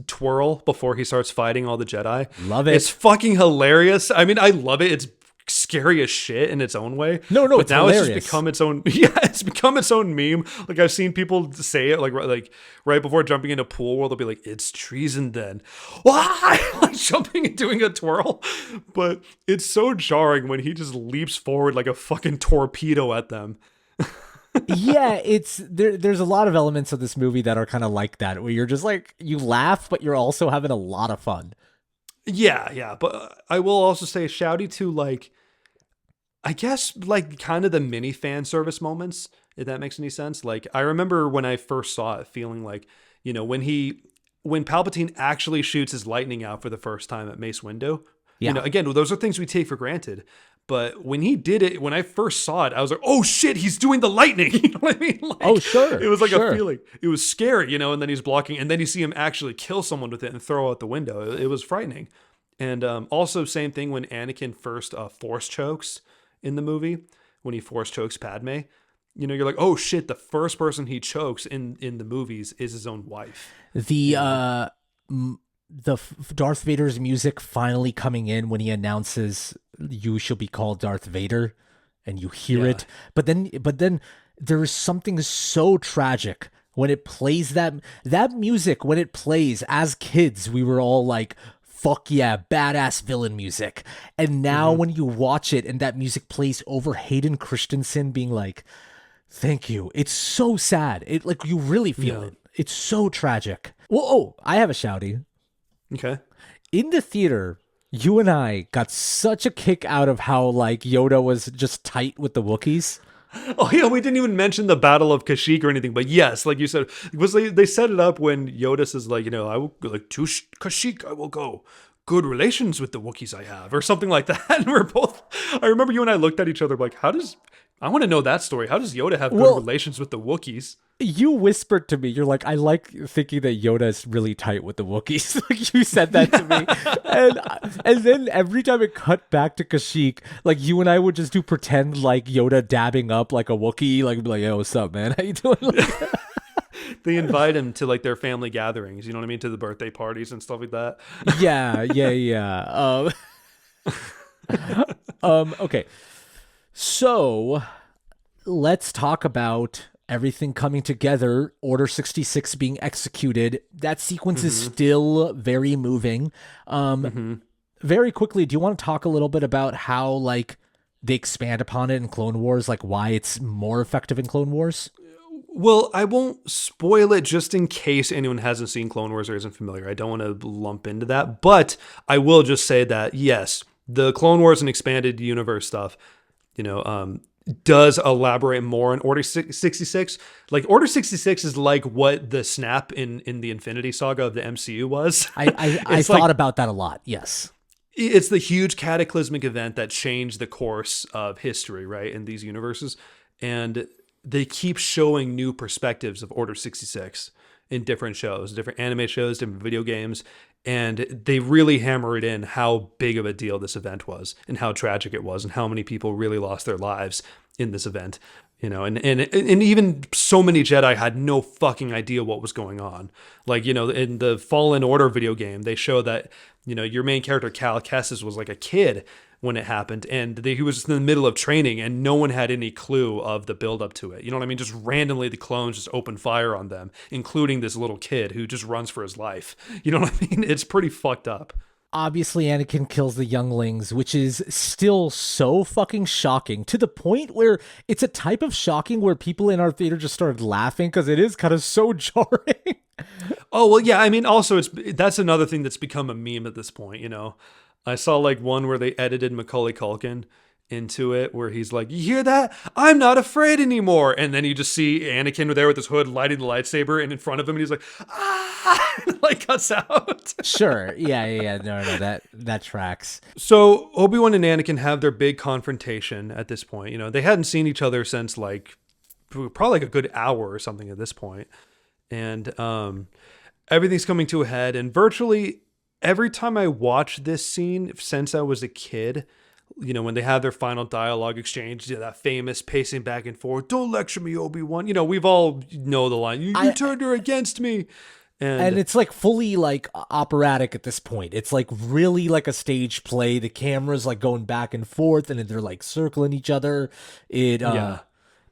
twirl before he starts fighting all the Jedi. Love it. It's fucking hilarious. I mean, I love it. It's scary as shit in its own way. No, but it's now hilarious. It's just become its own. Yeah, it's become its own meme. Like I've seen people say it like right before jumping into pool where they'll be like, "It's treason." Then, why? Like jumping and doing a twirl. But it's so jarring when he just leaps forward like a fucking torpedo at them. Yeah, it's there's a lot of elements of this movie that are kind of like that, where you're just like, you laugh, but you're also having a lot of fun. Yeah, but I will also say shouty to like, I guess like kind of the mini fan service moments, if that makes any sense. Like I remember when I first saw it feeling like, you know, when he when Palpatine actually shoots his lightning out for the first time at Mace Windu, Yeah. again, those are things we take for granted. But when he did it, when I first saw it, I was like, oh shit, he's doing the lightning. You know what I mean? Like, Oh, sure. It was like sure. a feeling. It was scary, and then he's blocking, and then you see him actually kill someone with it and throw out the window. It was frightening. And also, same thing when Anakin first force chokes in the movie, when he force chokes Padme. You're like, oh shit, the first person he chokes in the movies is his own wife. The Darth Vader's music finally coming in when he announces you shall be called Darth Vader, and you hear it. But then there is something so tragic when it plays that music. When it plays, as kids, we were all like, fuck yeah, badass villain music. And now when you watch it and that music plays over Hayden Christensen being like, thank you. It's so sad. It like you really feel it. It's so tragic. Well, I have a shouty. Okay. In the theater, you and I got such a kick out of how like Yoda was just tight with the Wookiees. Oh yeah, we didn't even mention the Battle of Kashyyyk or anything, but yes, like you said, because they set it up when Yoda says like, I will like to Kashyyyk, I will go. Good relations with the Wookiees I have, or something like that. And I remember you and I looked at each other like, I want to know that story. How does Yoda have good relations with the Wookiees? You whispered to me, you're like, I like thinking that Yoda is really tight with the Wookiees. Like you said that to me. and then every time it cut back to Kashyyyk, like you and I would just do pretend like Yoda dabbing up like a Wookiee, like be like, yo, what's up, man? How you doing? Like, they invite him to like their family gatherings, you know what I mean? To the birthday parties and stuff like that. Yeah. Okay. So let's talk about everything coming together, Order 66 being executed. That sequence is still very moving. Very quickly, do you want to talk a little bit about how like they expand upon it in Clone Wars, like why it's more effective in Clone Wars? Well, I won't spoil it just in case anyone hasn't seen Clone Wars or isn't familiar. I don't want to lump into that, but I will just say that yes, the Clone Wars and expanded universe stuff, does elaborate more in Order 66. Like Order 66 is like what the snap in the Infinity Saga of the MCU was. I thought about that a lot. Yes. It's the huge cataclysmic event that changed the course of history, right, in these universes. And they keep showing new perspectives of Order 66 in different shows, different anime shows, different video games. And they really hammer it in how big of a deal this event was and how tragic it was and how many people really lost their lives in this event. And even so many Jedi had no fucking idea what was going on. Like, in the Fallen Order video game, they show that, your main character, Cal Kestis, was like a kid when it happened, and he was in the middle of training, and no one had any clue of the build up to it. You know what I mean? Just randomly, the clones just open fire on them, including this little kid who just runs for his life. You know what I mean? It's pretty fucked up. Obviously, Anakin kills the younglings, which is still so fucking shocking, to the point where it's a type of shocking where people in our theater just started laughing because it is kind of so jarring. Oh, well, yeah. I mean, also, that's another thing that's become a meme at this point, I saw like one where they edited Macaulay Culkin into it where he's like, you hear that? I'm not afraid anymore. And then you just see Anakin there with his hood lighting the lightsaber and in front of him, and he's like, ah, and like cuts out. Sure. Yeah. No, that tracks. So Obi-Wan and Anakin have their big confrontation at this point. They hadn't seen each other since like probably like a good hour or something at this point. And everything's coming to a head, and virtually every time I watch this scene since I was a kid, when they have their final dialogue exchange, that famous pacing back and forth, don't lecture me, Obi-Wan. We've all know the line, you turned her against me. And it's like fully like operatic at this point. It's like really like a stage play. The camera's like going back and forth, and they're like circling each other.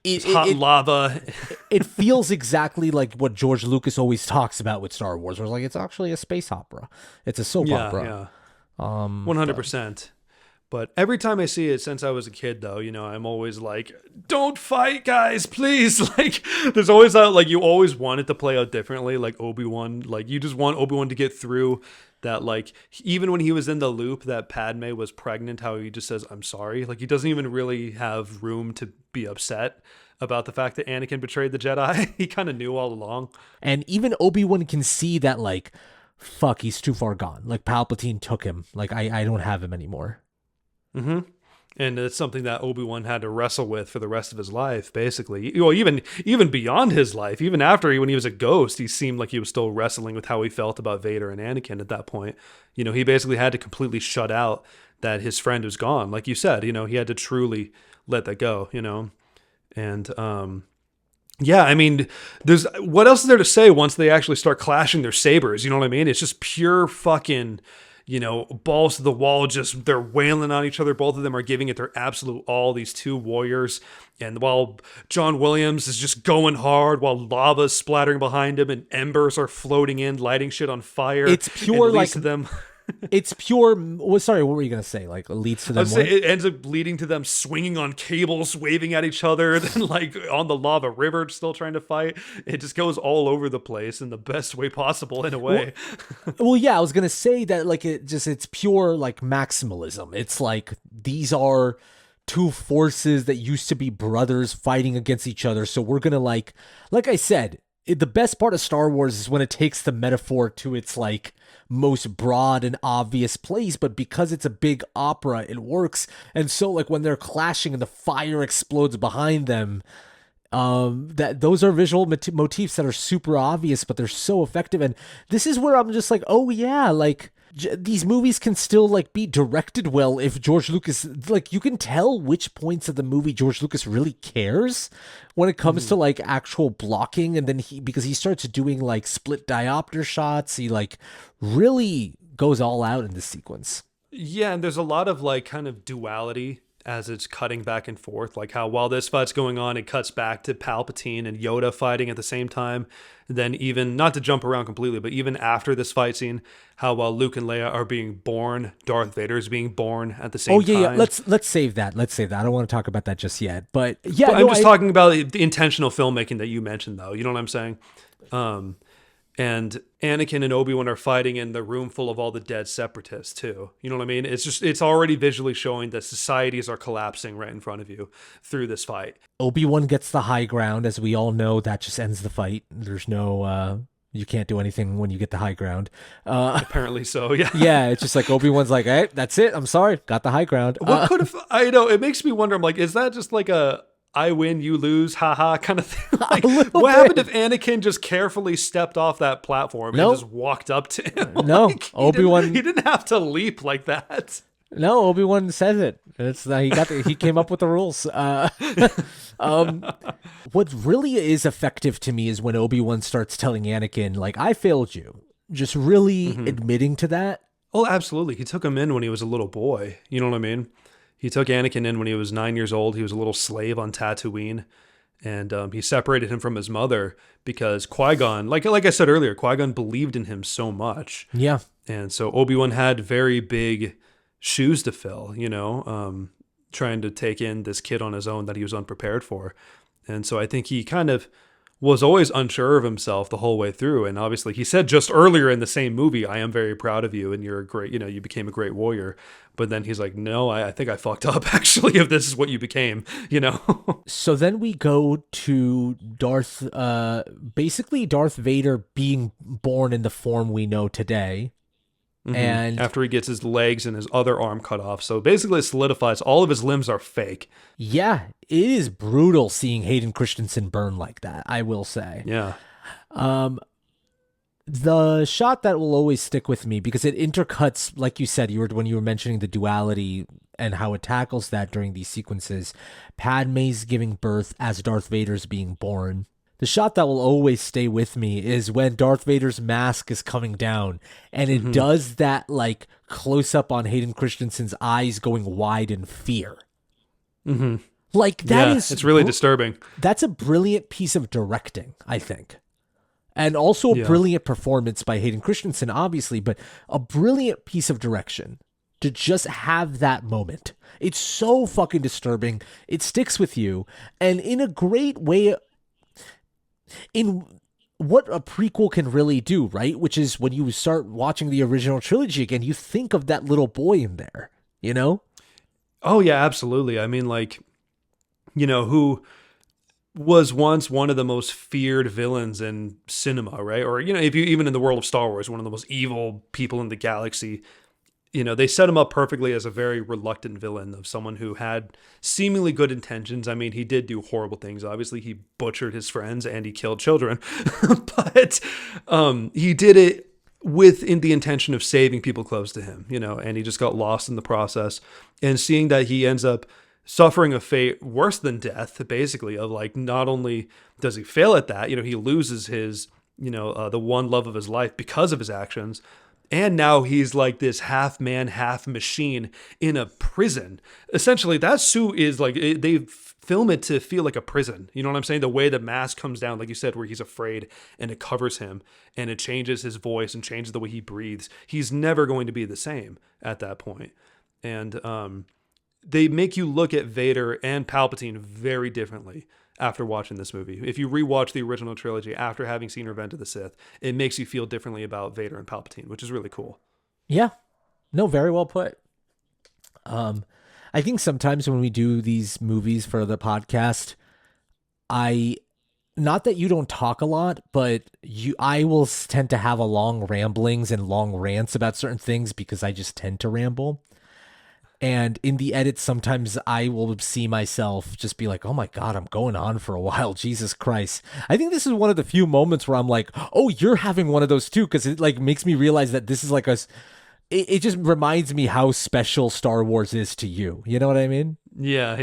It's hot lava. It feels exactly like what George Lucas always talks about with Star Wars, where it's like it's actually a space opera. It's a soap opera. Yeah. 100%. But every time I see it since I was a kid, though, I'm always like, don't fight, guys, please. Like, there's always that, like, you always want it to play out differently. Like Obi-Wan, like, you just want Obi-Wan to get through that, like, even when he was in the loop that Padme was pregnant, how he just says, I'm sorry. Like, he doesn't even really have room to be upset about the fact that Anakin betrayed the Jedi. He kind of knew all along. And even Obi-Wan can see that, like, fuck, he's too far gone. Like, Palpatine took him. Like, I don't have him anymore. Mm-hmm. And it's something that Obi-Wan had to wrestle with for the rest of his life, basically. Well, even beyond his life, even after when he was a ghost, he seemed like he was still wrestling with how he felt about Vader and Anakin at that point. You know, he basically had to completely shut out that his friend was gone. Like you said, you know, he had to truly let that go, you know. And yeah, I mean, there's what else is there to say once they actually start clashing their sabers? You know what I mean? It's just pure fucking, you know, balls to the wall, just they're wailing on each other. Both of them are giving it their absolute all, these two warriors. And while John Williams is just going hard, while lava's splattering behind him and embers are floating in, lighting shit on fire. It's pure, like, to them. It's pure. Well, sorry, what were you gonna say? Like, it leads to them. It ends up leading to them swinging on cables, waving at each other, then like on the lava river, still trying to fight. It just goes all over the place in the best way possible, in a way. Well, yeah, I was gonna say that, like, it's pure, like, maximalism. It's like these are two forces that used to be brothers fighting against each other. So we're gonna, like I said, the best part of Star Wars is when it takes the metaphor to its, like, most broad and obvious place, but because it's a big opera, it works. And so, like, when they're clashing and the fire explodes behind them, that those are visual motifs that are super obvious, but they're so effective. And this is where I'm just like, oh yeah, like, these movies can still, like, be directed well if George Lucas, like, you can tell which points of the movie George Lucas really cares when it comes to, like, actual blocking. And then because he starts doing, like, split diopter shots, he, like, really goes all out in this sequence. Yeah, and there's a lot of, like, kind of duality as it's cutting back and forth, like how while this fight's going on, it cuts back to Palpatine and Yoda fighting at the same time. And then, even not to jump around completely, but even after this fight scene, how while Luke and Leia are being born, Darth Vader is being born at the same time. Yeah. Let's save that. I don't want to talk about that just yet. But yeah, I'm just talking about the intentional filmmaking that you mentioned, though. You know what I'm saying? And Anakin and Obi-Wan are fighting in the room full of all the dead separatists too. You know what I mean? It's already visually showing that societies are collapsing right in front of you through this fight. Obi-Wan gets the high ground, as we all know. That just ends the fight. There's no, you can't do anything when you get the high ground. Apparently so, yeah. Yeah, it's just like Obi-Wan's like, hey, that's it. I'm sorry. Got the high ground. What could have, I know, it makes me wonder, I'm like, is that just like a I win, you lose, haha kind of thing? Like, what happened if Anakin just carefully stepped off that platform and just walked up to him? No, like, Obi-Wan. He didn't have to leap like that. No, Obi-Wan says it. It's he came up with the rules. What really is effective to me is when Obi-Wan starts telling Anakin, like, I failed you. Just really admitting to that. Oh, absolutely. He took him in when he was a little boy. You know what I mean? He took Anakin in when he was 9 years old. He was a little slave on Tatooine. And he separated him from his mother because Qui-Gon, like I said earlier, Qui-Gon believed in him so much. Yeah. And so Obi-Wan had very big shoes to fill, you know, trying to take in this kid on his own that he was unprepared for. And so I think he kind of was always unsure of himself the whole way through. And obviously he said just earlier in the same movie, I am very proud of you and you're a great, you know, you became a great warrior. But then he's like, no, I think I fucked up actually, if this is what you became, you know? So then we go to basically Darth Vader being born in the form we know today. And after he gets his legs and his other arm cut off. So basically it solidifies all of his limbs are fake. Yeah, it is brutal seeing Hayden Christensen burn like that, I will say. Yeah. The shot that will always stick with me, because it intercuts, like you said, when you were mentioning the duality and how it tackles that during these sequences. Padme's giving birth as Darth Vader's being born. The shot that will always stay with me is when Darth Vader's mask is coming down and it does that, like, close up on Hayden Christensen's eyes going wide in fear. Like, that is, it's really disturbing. That's a brilliant piece of directing, I think. And also a brilliant performance by Hayden Christensen, obviously, but a brilliant piece of direction to just have that moment. It's so fucking disturbing. It sticks with you. And in a great way, in what a prequel can really do, right? Which is when you start watching the original trilogy again, you think of that little boy in there, you know? Oh, yeah, absolutely. I mean, like, you know, who was once one of the most feared villains in cinema, right? Or, if you even in the world of Star Wars, one of the most evil people in the galaxy. They set him up perfectly as a very reluctant villain of someone who had seemingly good intentions. I mean, he did do horrible things. Obviously, he butchered his friends and he killed children, but he did it in the intention of saving people close to him, and he just got lost in the process. And seeing that he ends up suffering a fate worse than death, basically, of like, not only does he fail at that, he loses his, the one love of his life because of his actions. And now he's like this half man, half machine in a prison. Essentially, that suit is like, they film it to feel like a prison. You know what I'm saying? The way the mask comes down, like you said, where he's afraid and it covers him and it changes his voice and changes the way he breathes. He's never going to be the same at that point. And they make you look at Vader and Palpatine very differently after watching this movie. If you rewatch the original trilogy after having seen Revenge of the Sith, it makes you feel differently about Vader and Palpatine, which is really cool. Yeah. No, very well put. I think sometimes when we do these movies for the podcast, not that you don't talk a lot, but I will tend to have a long ramblings and long rants about certain things because I just tend to ramble. And in the edit, sometimes I will see myself just be like, oh my God, I'm going on for a while. Jesus Christ. I think this is one of the few moments where I'm like, oh, you're having one of those too. Cause it like makes me realize that this is like it just reminds me how special Star Wars is to you. You know what I mean? Yeah.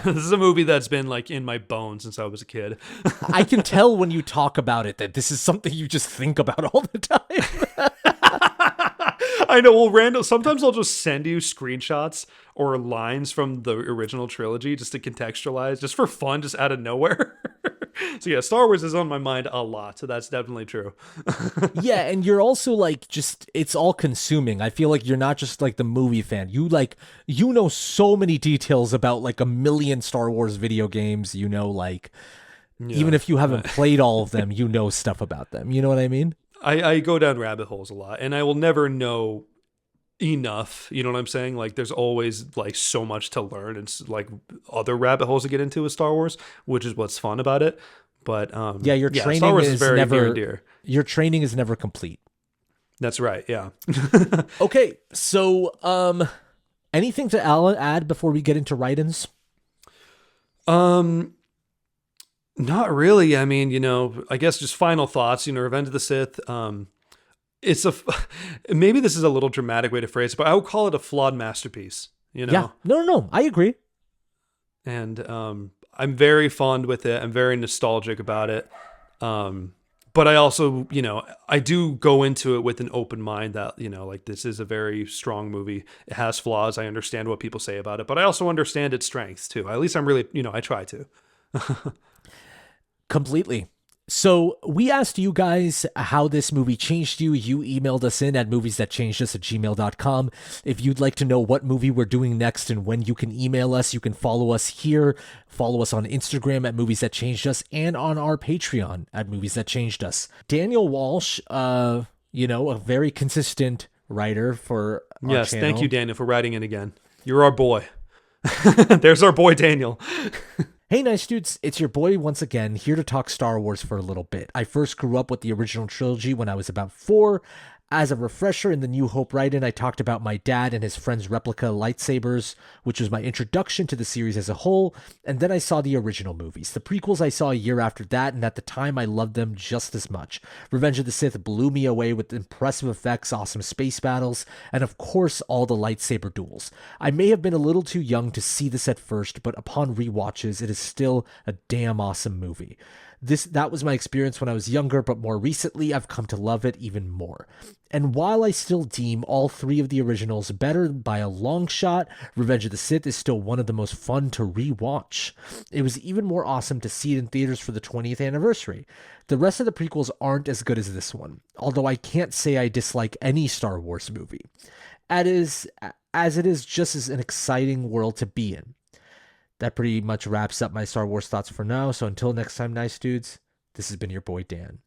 This is a movie that's been like in my bones since I was a kid. I can tell when you talk about it that this is something you just think about all the time. I know. Well, Randall, sometimes I'll just send you screenshots or lines from the original trilogy just to contextualize, just for fun, just out of nowhere. So yeah, Star Wars is on my mind a lot. So that's definitely true. Yeah, and you're also like it's all consuming. I feel like you're not just like the movie fan. You know so many details about like a million Star Wars video games. Even if you haven't played all of them, you know stuff about them. You know what I mean? I go down rabbit holes a lot, and I will never know enough. You know what I'm saying? Like, there's always like so much to learn, and like other rabbit holes to get into with Star Wars, which is what's fun about it. But your training Star Wars is very never near and dear. Your training is never complete. That's right. Yeah. Okay, so anything to add before we get into write-ins? Not really. I mean, I guess just final thoughts. Revenge of the Sith. It's maybe this is a little dramatic way to phrase it, but I would call it a flawed masterpiece. Yeah. No. I agree. And I'm very fond with it. I'm very nostalgic about it. But I also, I do go into it with an open mind that, like, this is a very strong movie. It has flaws. I understand what people say about it, but I also understand its strengths too. At least I'm really, I try to. Completely. So we asked you guys how this movie changed you. You emailed us in at moviesthatchangedus@gmail.com. If you'd like to know what movie we're doing next and when you can email us, you can follow us here. Follow us on Instagram at Movies That Changed Us and on our Patreon at Movies That Changed Us. Daniel Walsh, a very consistent writer for our Yes, channel. Thank you, Daniel, for writing in again. You're our boy. There's our boy, Daniel. Hey, nice dudes, it's your boy once again, here to talk Star Wars for a little bit. I first grew up with the original trilogy when I was about 4. As a refresher in the New Hope write-in, I talked about my dad and his friend's replica lightsabers, which was my introduction to the series as a whole, and then I saw the original movies. The prequels I saw a year after that, and at the time I loved them just as much. Revenge of the Sith blew me away with impressive effects, awesome space battles, and of course all the lightsaber duels. I may have been a little too young to see this at first, but upon rewatches, it is still a damn awesome movie. That was my experience when I was younger, but more recently, I've come to love it even more. And while I still deem all 3 of the originals better by a long shot, Revenge of the Sith is still one of the most fun to rewatch. It was even more awesome to see it in theaters for the 20th anniversary. The rest of the prequels aren't as good as this one, although I can't say I dislike any Star Wars movie. As it is just as an exciting world to be in. That pretty much wraps up my Star Wars thoughts for now. So until next time, nice dudes, this has been your boy Dan.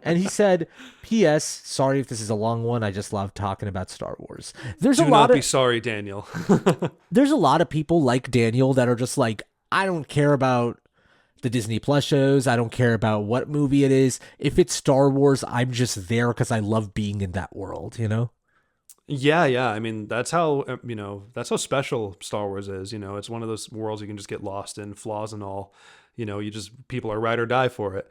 And he said, P.S. Sorry if this is a long one. I just love talking about Star Wars. Do not be sorry, Daniel. There's a lot of people like Daniel that are just like, I don't care about the Disney Plus shows. I don't care about what movie it is. If it's Star Wars, I'm just there because I love being in that world, you know? Yeah, yeah. I mean, that's how, that's how special Star Wars is. It's one of those worlds you can just get lost in, flaws and all. People are ride or die for it.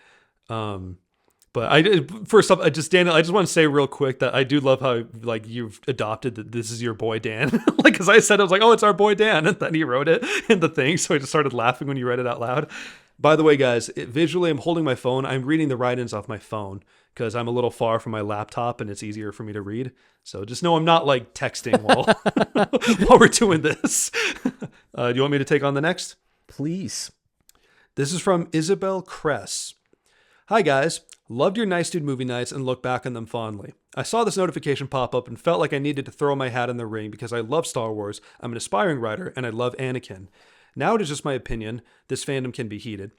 But first off, Daniel, I just want to say real quick that I do love how like you've adopted that this is your boy Dan. Like, because I said, I was like, oh, it's our boy Dan, and then he wrote it in the thing, so I just started laughing when you read it out loud. By the way, guys, visually, I'm holding my phone. I'm reading the write-ins off my phone because I'm a little far from my laptop, and it's easier for me to read. So just know I'm not like texting while while we're doing this. Do you want me to take on the next? Please. This is from Isabel Kress. Hi, guys. Loved your Nice Dude movie nights and look back on them fondly. I saw this notification pop up and felt like I needed to throw my hat in the ring because I love Star Wars, I'm an aspiring writer, and I love Anakin. Now it is just my opinion. This fandom can be heated.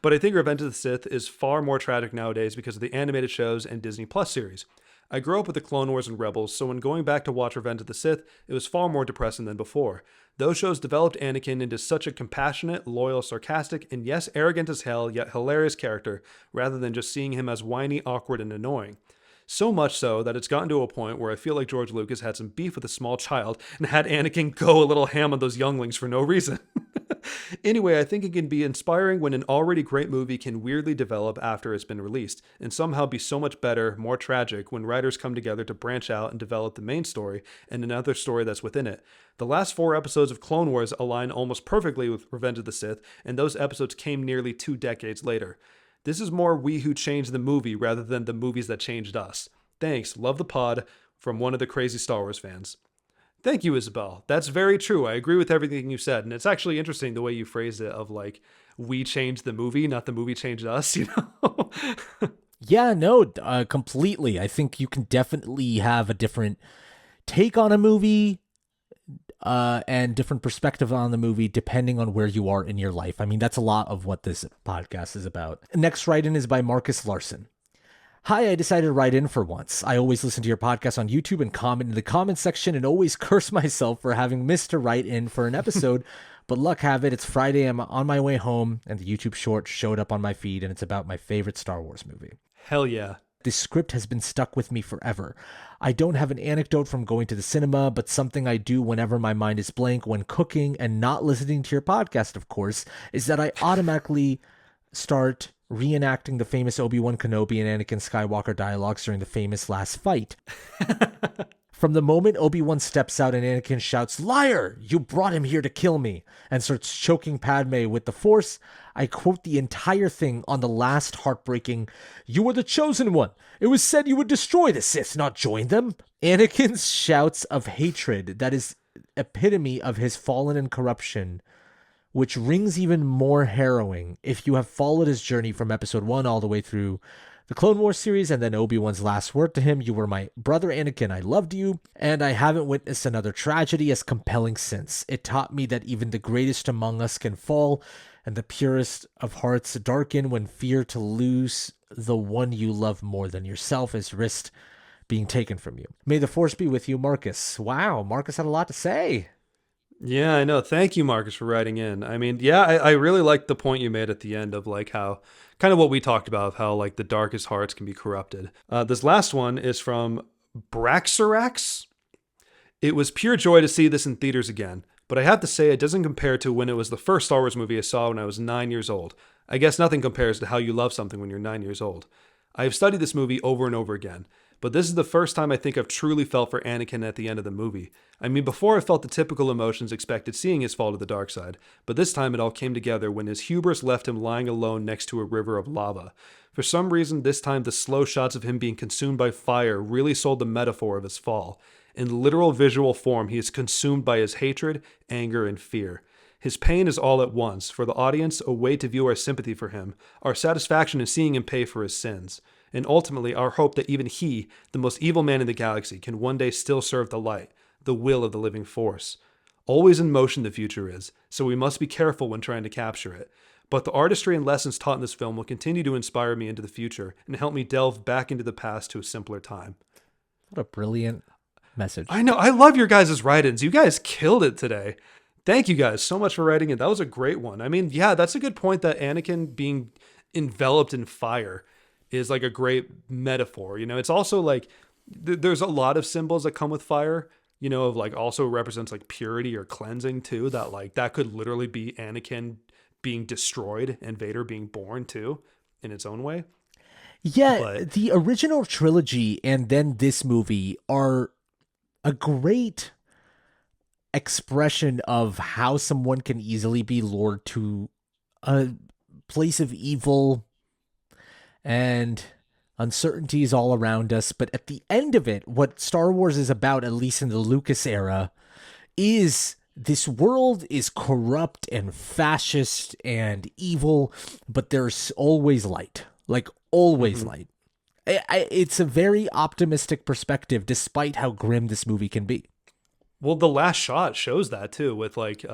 But I think Revenge of the Sith is far more tragic nowadays because of the animated shows and Disney Plus series. I grew up with the Clone Wars and Rebels, so when going back to watch Revenge of the Sith, it was far more depressing than before. Those shows developed Anakin into such a compassionate, loyal, sarcastic, and yes, arrogant as hell, yet hilarious character, rather than just seeing him as whiny, awkward, and annoying. So much so that it's gotten to a point where I feel like George Lucas had some beef with a small child and had Anakin go a little ham on those younglings for no reason. Anyway, I think it can be inspiring when an already great movie can weirdly develop after it's been released, and somehow be so much better, more tragic, when writers come together to branch out and develop the main story and another story that's within it. The last 4 episodes of Clone Wars align almost perfectly with Revenge of the Sith, and those episodes came nearly 2 decades later. This is more we who changed the movie rather than the movies that changed us. Thanks, love the pod, from one of the crazy Star Wars fans. Thank you, Isabel. That's very true. I agree with everything you said. And it's actually interesting the way you phrased it of like, we changed the movie, not the movie changed us, you know? Yeah, no, completely. I think you can definitely have a different take on a movie and different perspective on the movie depending on where you are in your life. I mean, that's a lot of what this podcast is about. Next write-in is by Marcus Larson. Hi, I decided to write in for once. I always listen to your podcast on YouTube and comment in the comments section and always curse myself for having missed to write in for an episode. But luck have it, it's Friday, I'm on my way home, and the YouTube short showed up on my feed, and it's about my favorite Star Wars movie. Hell yeah. This script has been stuck with me forever. I don't have an anecdote from going to the cinema, but something I do whenever my mind is blank when cooking and not listening to your podcast, of course, is that I automatically start reenacting the famous Obi-Wan Kenobi and Anakin Skywalker dialogues during the famous last fight. From the moment Obi-Wan steps out and Anakin shouts, "Liar! You brought him here to kill me," and starts choking Padme with the Force, I quote the entire thing on the last heartbreaking, "You were the chosen one. It was said you would destroy the Sith, not join them." Anakin's shouts of hatred that is epitome of his fallen and corruption, which rings even more harrowing if you have followed his journey from episode 1 all the way through the Clone Wars series and then Obi-Wan's last word to him, "You were my brother Anakin, I loved you," and I haven't witnessed another tragedy as compelling since. It taught me that even the greatest among us can fall, and the purest of hearts darken when fear to lose the one you love more than yourself is risked being taken from you. May the Force be with you, Marcus. Wow, Marcus had a lot to say. Yeah, I know. Thank you, Marcus, for writing in. I mean, yeah, I really liked the point you made at the end of like how, kind of what we talked about, of how like the darkest hearts can be corrupted. This last one is from Braxarax. "It was pure joy to see this in theaters again, but I have to say it doesn't compare to when it was the first Star Wars movie I saw when I was 9 years old. I guess nothing compares to how you love something when you're 9 years old. I have studied this movie over and over again, but this is the first time I think I've truly felt for Anakin at the end of the movie. I mean, before I felt the typical emotions expected seeing his fall to the dark side, but this time it all came together when his hubris left him lying alone next to a river of lava. For some reason, this time the slow shots of him being consumed by fire really sold the metaphor of his fall. In literal visual form, he is consumed by his hatred, anger, and fear. His pain is all at once, for the audience, a way to view our sympathy for him, our satisfaction in seeing him pay for his sins, and ultimately our hope that even he, the most evil man in the galaxy, can one day still serve the light, the will of the living force. Always in motion the future is, so we must be careful when trying to capture it. But the artistry and lessons taught in this film will continue to inspire me into the future and help me delve back into the past to a simpler time." What a brilliant message. I know. I love your guys' write-ins. You guys killed it today. Thank you guys so much for writing it. That was a great one. I mean, yeah, that's a good point that Anakin being enveloped in fire is like a great metaphor. You know, it's also like there's a lot of symbols that come with fire, you know, of like also represents like purity or cleansing too, that like that could literally be Anakin being destroyed and Vader being born too in its own way. Yeah, But the original trilogy and then this movie are a great expression of how someone can easily be lured to a place of evil and uncertainties all around us. But at the end of it, what Star Wars is about, at least in the Lucas era, is this world is corrupt and fascist and evil, but there's always light, like always light. It's a very optimistic perspective, despite how grim this movie can be. well, the last shot shows that too, with like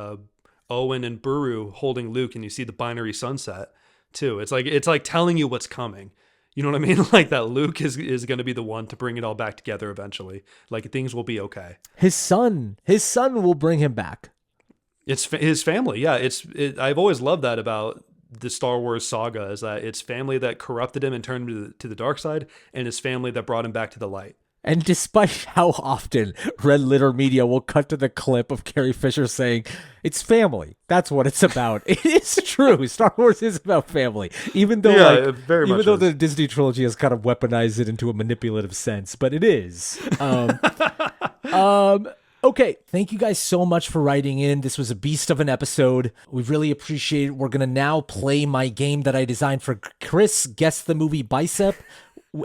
Owen and Buru holding Luke, and you see the binary sunset too. It's like telling you what's coming. You know what I mean? Like that Luke is going to be the one to bring it all back together eventually. Like things will be okay. His son will bring him back. It's his family. Yeah, I've always loved that about the Star Wars saga, is that it's family that corrupted him and turned him to the dark side, and his family that brought him back to the light. And despite how often Red Letter Media will cut to the clip of Carrie Fisher saying, it's family, that's what it's about. It is true. Star Wars is about family. Even though, the Disney trilogy has kind of weaponized it into a manipulative sense, but it is. Okay, thank you guys so much for writing in. This was a beast of an episode. We really appreciate it. We're going to now play my game that I designed for Chris, Guess the Movie Bicep.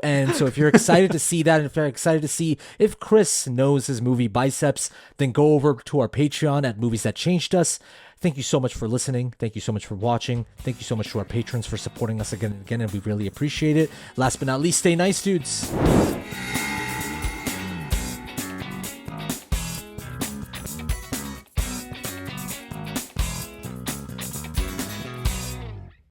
And so if you're excited to see that, and if you're excited to see if Chris knows his movie Biceps, then go over to our Patreon at Movies That Changed Us. Thank you so much for listening. Thank you so much for watching. Thank you so much to our patrons for supporting us again and again, and we really appreciate it. Last but not least, stay nice, dudes.